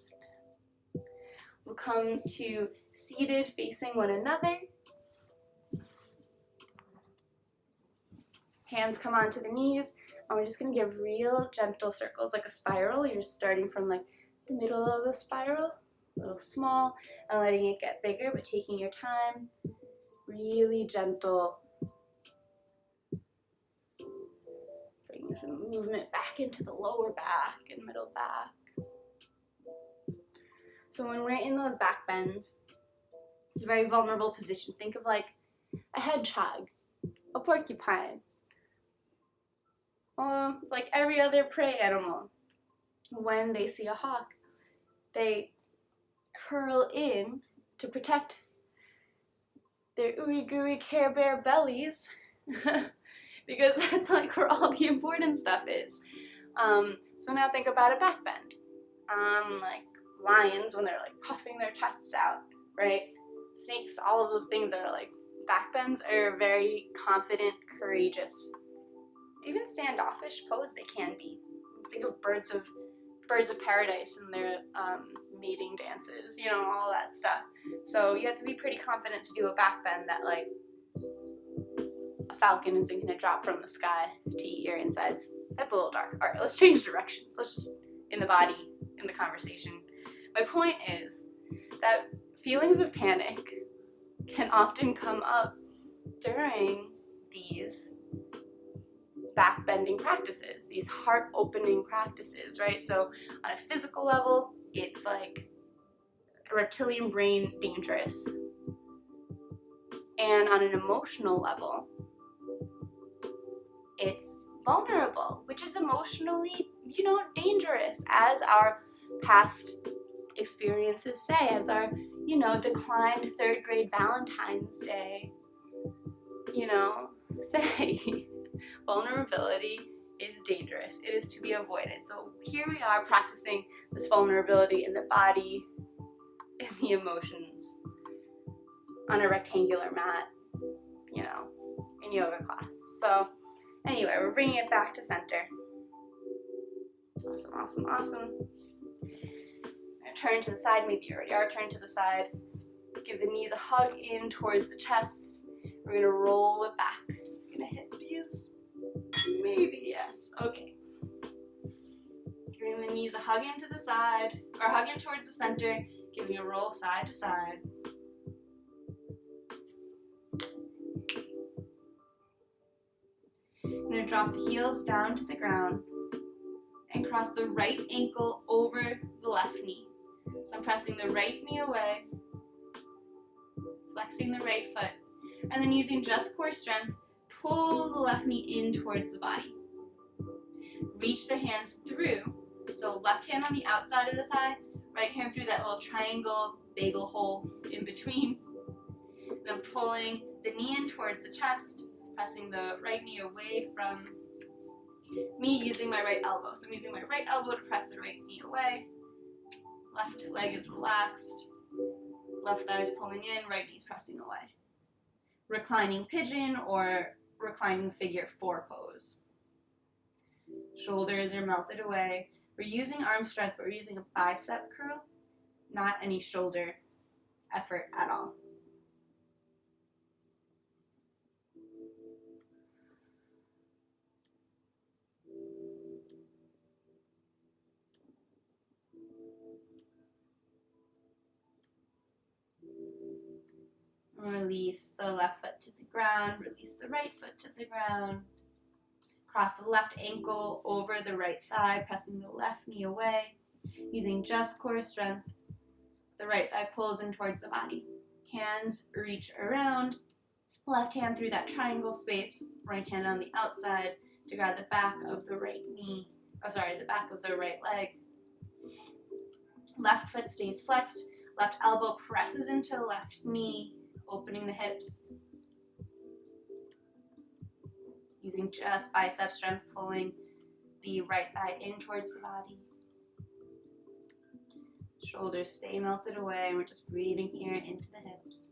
We'll come to seated facing one another. Hands come onto the knees, and we're just going to give real gentle circles, like a spiral. You're starting from like the middle of the spiral, a little small, and letting it get bigger, but taking your time. Really gentle. Bring some movement back into the lower back and middle back. So when we're in those back bends, it's a very vulnerable position. Think of like a hedgehog, a porcupine, like every other prey animal. When they see a hawk, they curl in to protect their ooey gooey Care Bear bellies because that's like where all the important stuff is. So now think about a back bend. Like lions when they're like puffing their chests out, right? Snakes, all of those things are like back bends are very confident, courageous, even standoffish pose they can be. Think of birds of paradise and their mating dances, you know, all that stuff. So you have to be pretty confident to do a back bend that like a falcon isn't going to drop from the sky to eat your insides. That's a little dark. All right, let's change directions. Let's just in the body, in the conversation. My point is that feelings of panic can often come up during these back-bending practices, these heart-opening practices, right? So on a physical level, it's like a reptilian brain dangerous. And on an emotional level, it's vulnerable, which is emotionally, dangerous, as our past experiences say, as our, declined third grade Valentine's Day, say. Vulnerability is dangerous. It is to be avoided. So here we are practicing this vulnerability in the body, in the emotions, on a rectangular mat, in yoga class. So anyway, we're bringing it back to center. Awesome. Turn to the side. Maybe you already are turned to the side. Give the knees a hug in towards the chest. We're going to roll it back. Going to hit these. Maybe, yes. Okay. Giving the knees a hug into the side, or hug in towards the center, giving a roll side to side. I'm going to drop the heels down to the ground and cross the right ankle over the left knee. So I'm pressing the right knee away, flexing the right foot, and then using just core strength, pull the left knee in towards the body. Reach the hands through, so left hand on the outside of the thigh, right hand through that little triangle bagel hole in between. And I'm pulling the knee in towards the chest, pressing the right knee away from me using my right elbow. So I'm using my right elbow to press the right knee away. Left leg is relaxed. Left thigh is pulling in, right knee is pressing away. Reclining pigeon or reclining figure 4 pose. Shoulders are melted away. We're using arm strength, but we're using a bicep curl, not any shoulder effort at all. Release the left foot to the ground, release the right foot to the ground. Cross the left ankle over the right thigh, pressing the left knee away. Using just core strength, the right thigh pulls in towards the body. Hands reach around, left hand through that triangle space, right hand on the outside to grab the back of the right knee, the back of the right leg. Left foot stays flexed, left elbow presses into left knee, opening the hips. Using just bicep strength, pulling the right thigh in towards the body. Shoulders stay melted away, and we're just breathing here into the hips.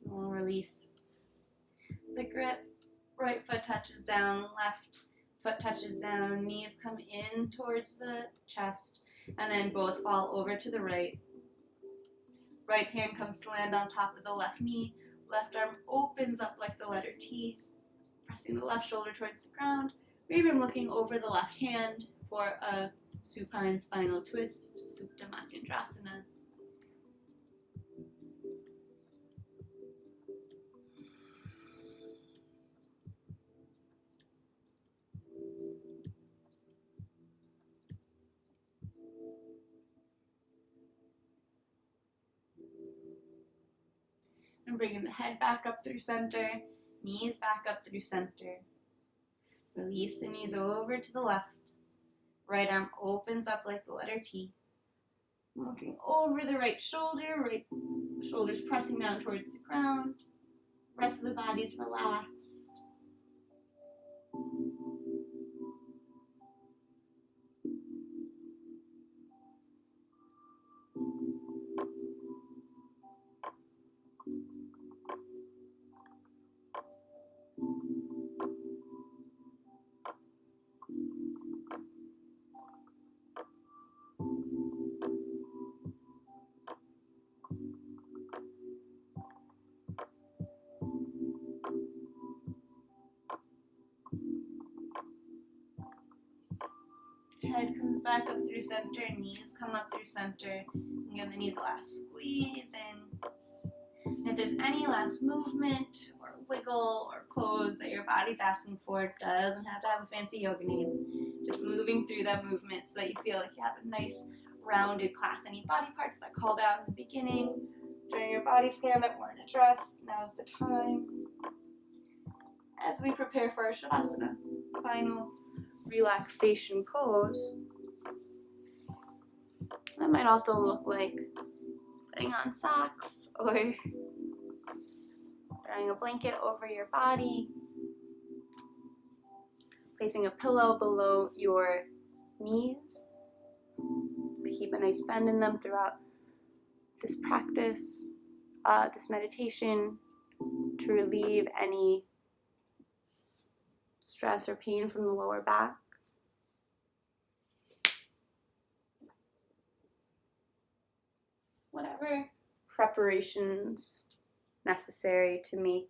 We'll release the grip. Right foot touches down, left foot touches down, knees come in towards the chest, and then both fall over to the right. Right hand comes to land on top of the left knee. Left arm opens up like the letter T, pressing the left shoulder towards the ground. Maybe I'm looking over the left hand for a supine spinal twist, Supta Matsyendrasana. And bringing the head back up through center, knees back up through center. Release the knees over to the left. Right arm opens up like the letter T. Looking over the right shoulder's pressing down towards the ground. Rest of the body's relaxed. Head comes back up through center, knees come up through center. And give the knees a last squeeze in. And if there's any last movement or wiggle or pose that your body's asking for, it doesn't have to have a fancy yoga name. Just moving through that movement so that you feel like you have a nice rounded class. Any body parts that called out in the beginning during your body scan that weren't addressed, now's the time. As we prepare for our Shavasana, final relaxation pose. That might also look like putting on socks or throwing a blanket over your body, placing a pillow below your knees to keep a nice bend in them throughout this practice, this meditation, to relieve any stress or pain from the lower back. Whatever preparations necessary to make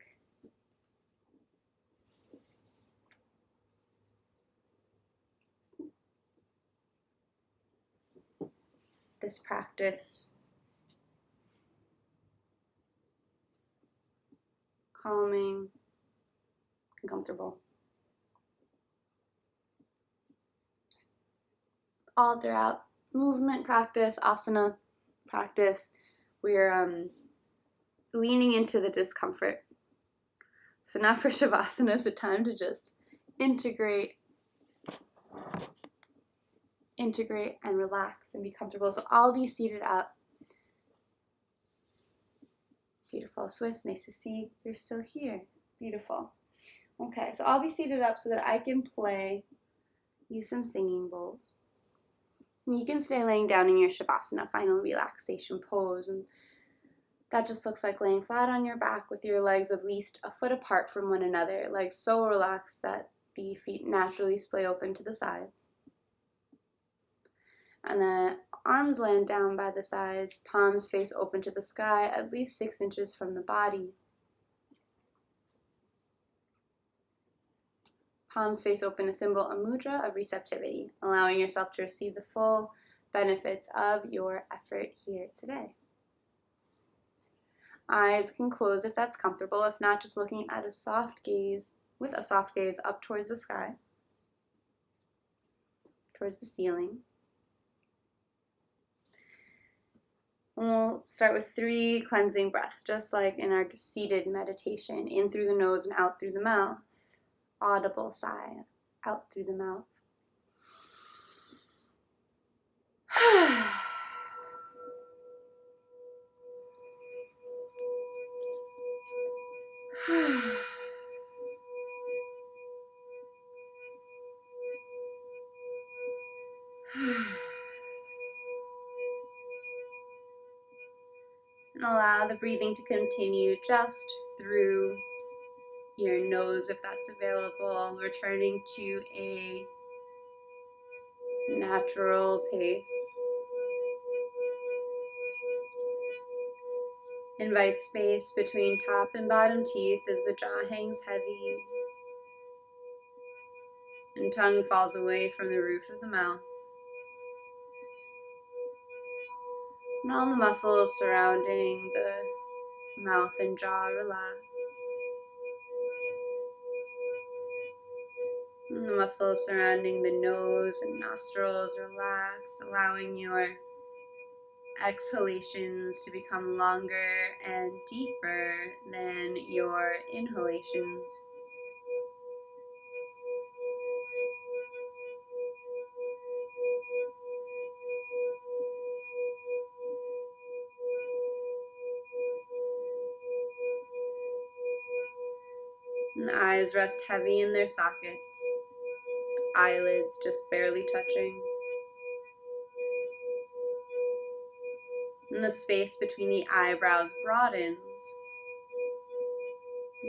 this practice calming and comfortable. All throughout movement practice, asana practice, we're leaning into the discomfort. So now for Shavasana is the time to just integrate and relax and be comfortable. So I'll be seated up. Beautiful. Swiss, nice to see you're still here. Beautiful. Okay, so I'll be seated up so that I can use some singing bowls. And you can stay laying down in your Shavasana, final relaxation pose. And that just looks like laying flat on your back with your legs at least a foot apart from one another. Legs so relaxed that the feet naturally splay open to the sides. And the arms land down by the sides, palms face open to the sky, at least 6 inches from the body. Palms face open, a symbol, a mudra of receptivity, allowing yourself to receive the full benefits of your effort here today. Eyes can close if that's comfortable, if not, just looking at a soft gaze up towards the sky, towards the ceiling. And we'll start with 3 cleansing breaths, just like in our seated meditation. In through the nose and out through the mouth. Audible sigh, out through the mouth. And allow the breathing to continue just through your nose if that's available, returning to a natural pace. Invite space between top and bottom teeth as the jaw hangs heavy and tongue falls away from the roof of the mouth. And all the muscles surrounding the mouth and jaw relax. And the muscles surrounding the nose and nostrils relax, allowing your exhalations to become longer and deeper than your inhalations. And the eyes rest heavy in their sockets, eyelids just barely touching. And the space between the eyebrows broadens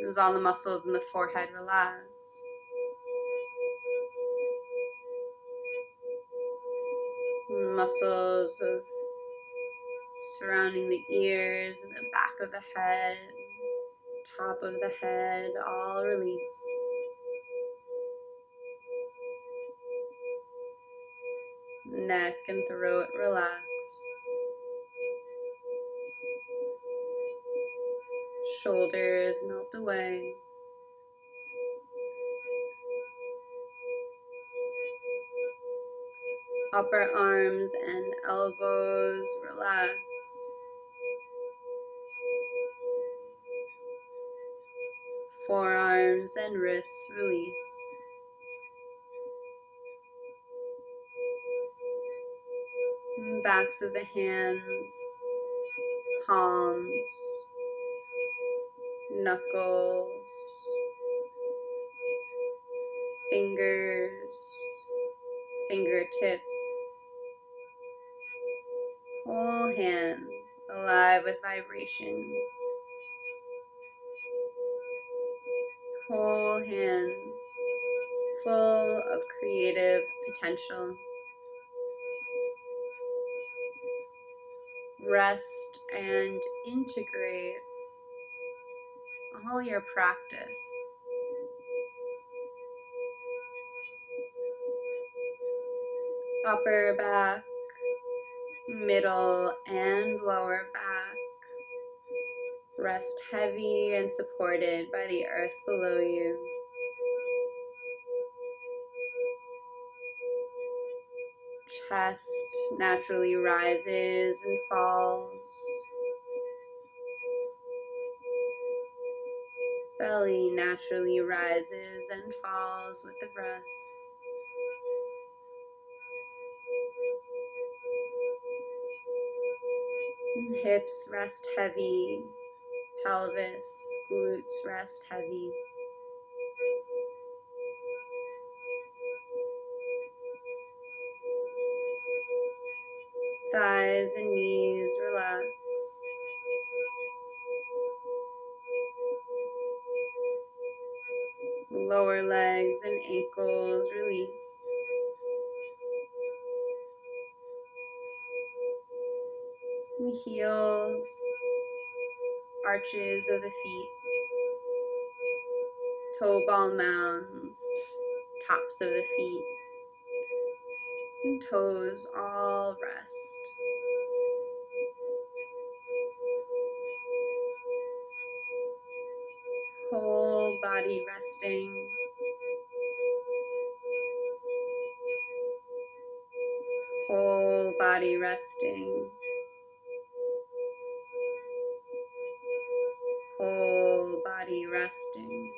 as all the muscles in the forehead relax. And the muscles surrounding the ears and the back of the head, top of the head, all release. Neck and throat relax. Shoulders melt away. Upper arms and elbows relax. Forearms and wrists release. And backs of the hands, palms, knuckles, fingers, fingertips, Whole hand alive with vibration. Whole hands full of creative potential. Rest and integrate all your practice. Upper back, middle and lower back. Rest heavy and supported by the earth below you. Chest naturally rises and falls. Belly naturally rises and falls with the breath. And hips rest heavy. Pelvis, glutes rest heavy. Thighs and knees relax. Lower legs and ankles release. And heels, arches of the feet, toe ball mounds, tops of the feet, and toes all rest. Whole body resting. Whole body resting. Whole body resting.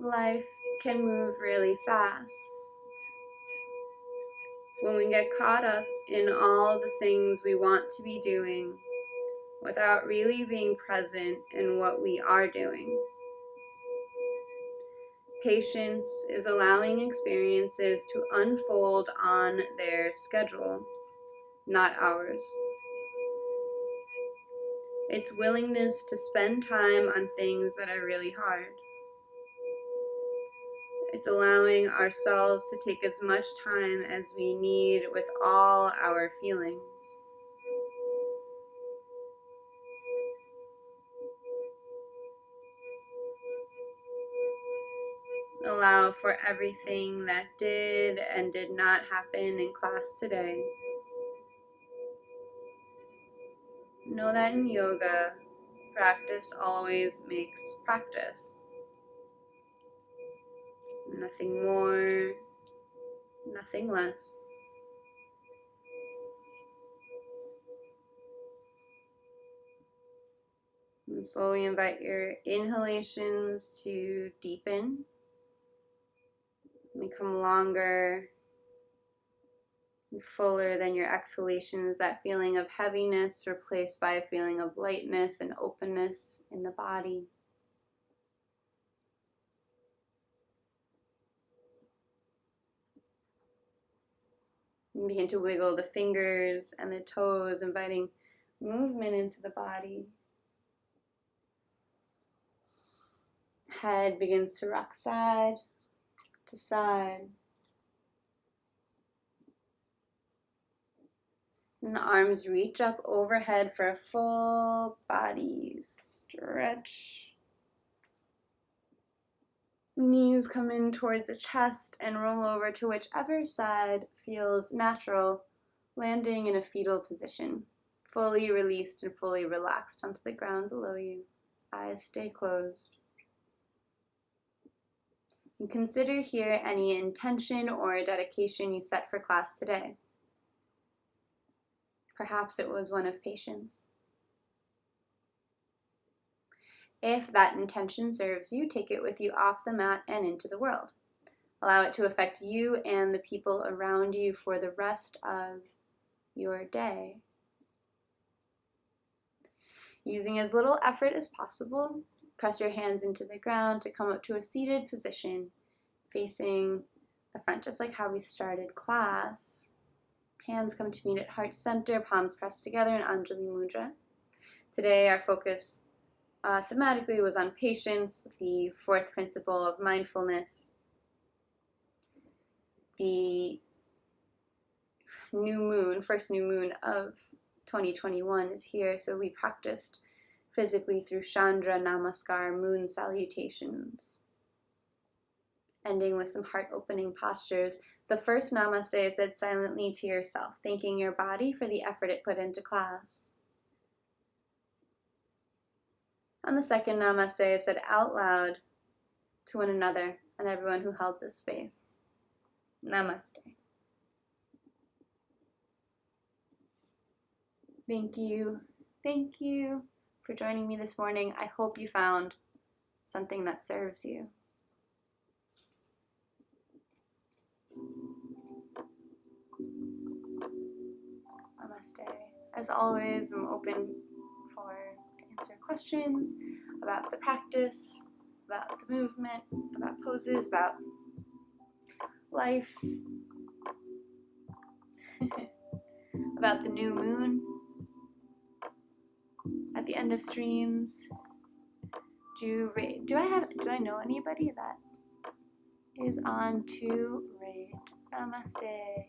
Life can move really fast. When we get caught up in all the things we want to be doing without really being present in what we are doing. Patience is allowing experiences to unfold on their schedule, not ours. It's willingness to spend time on things that are really hard. It's allowing ourselves to take as much time as we need with all our feelings. Allow for everything that did and did not happen in class today. Know that in yoga, practice always makes practice. Nothing more, nothing less. And slowly invite your inhalations to deepen, become longer and fuller than your exhalations, that feeling of heaviness replaced by a feeling of lightness and openness in the body. And begin to wiggle the fingers and the toes, inviting movement into the body. Head begins to rock side to side. And the arms reach up overhead for a full body stretch. Knees come in towards the chest and roll over to whichever side feels natural, landing in a fetal position, fully released and fully relaxed onto the ground below you. Eyes stay closed. And consider here any intention or dedication you set for class today. Perhaps it was one of patience. If that intention serves you, take it with you off the mat and into the world. Allow it to affect you and the people around you for the rest of your day. Using as little effort as possible, press your hands into the ground to come up to a seated position, facing the front, just like how we started class. Hands come to meet at heart center, palms pressed together in Anjali Mudra. Today our focus thematically was on patience, the fourth principle of mindfulness. The new moon, first new moon of 2021 is here, so we practiced physically through Chandra Namaskar, moon salutations, ending with some heart-opening postures. The first namaste is said silently to yourself, thanking your body for the effort it put into class. And the second namaste is said out loud to one another and everyone who held this space. Namaste. Thank you for joining me this morning. I hope you found something that serves you. Namaste. As always, I'm open to answer questions about the practice, about the movement, about poses, about life, about the new moon at the end of streams. Do I know anybody that is on to raid? Namaste.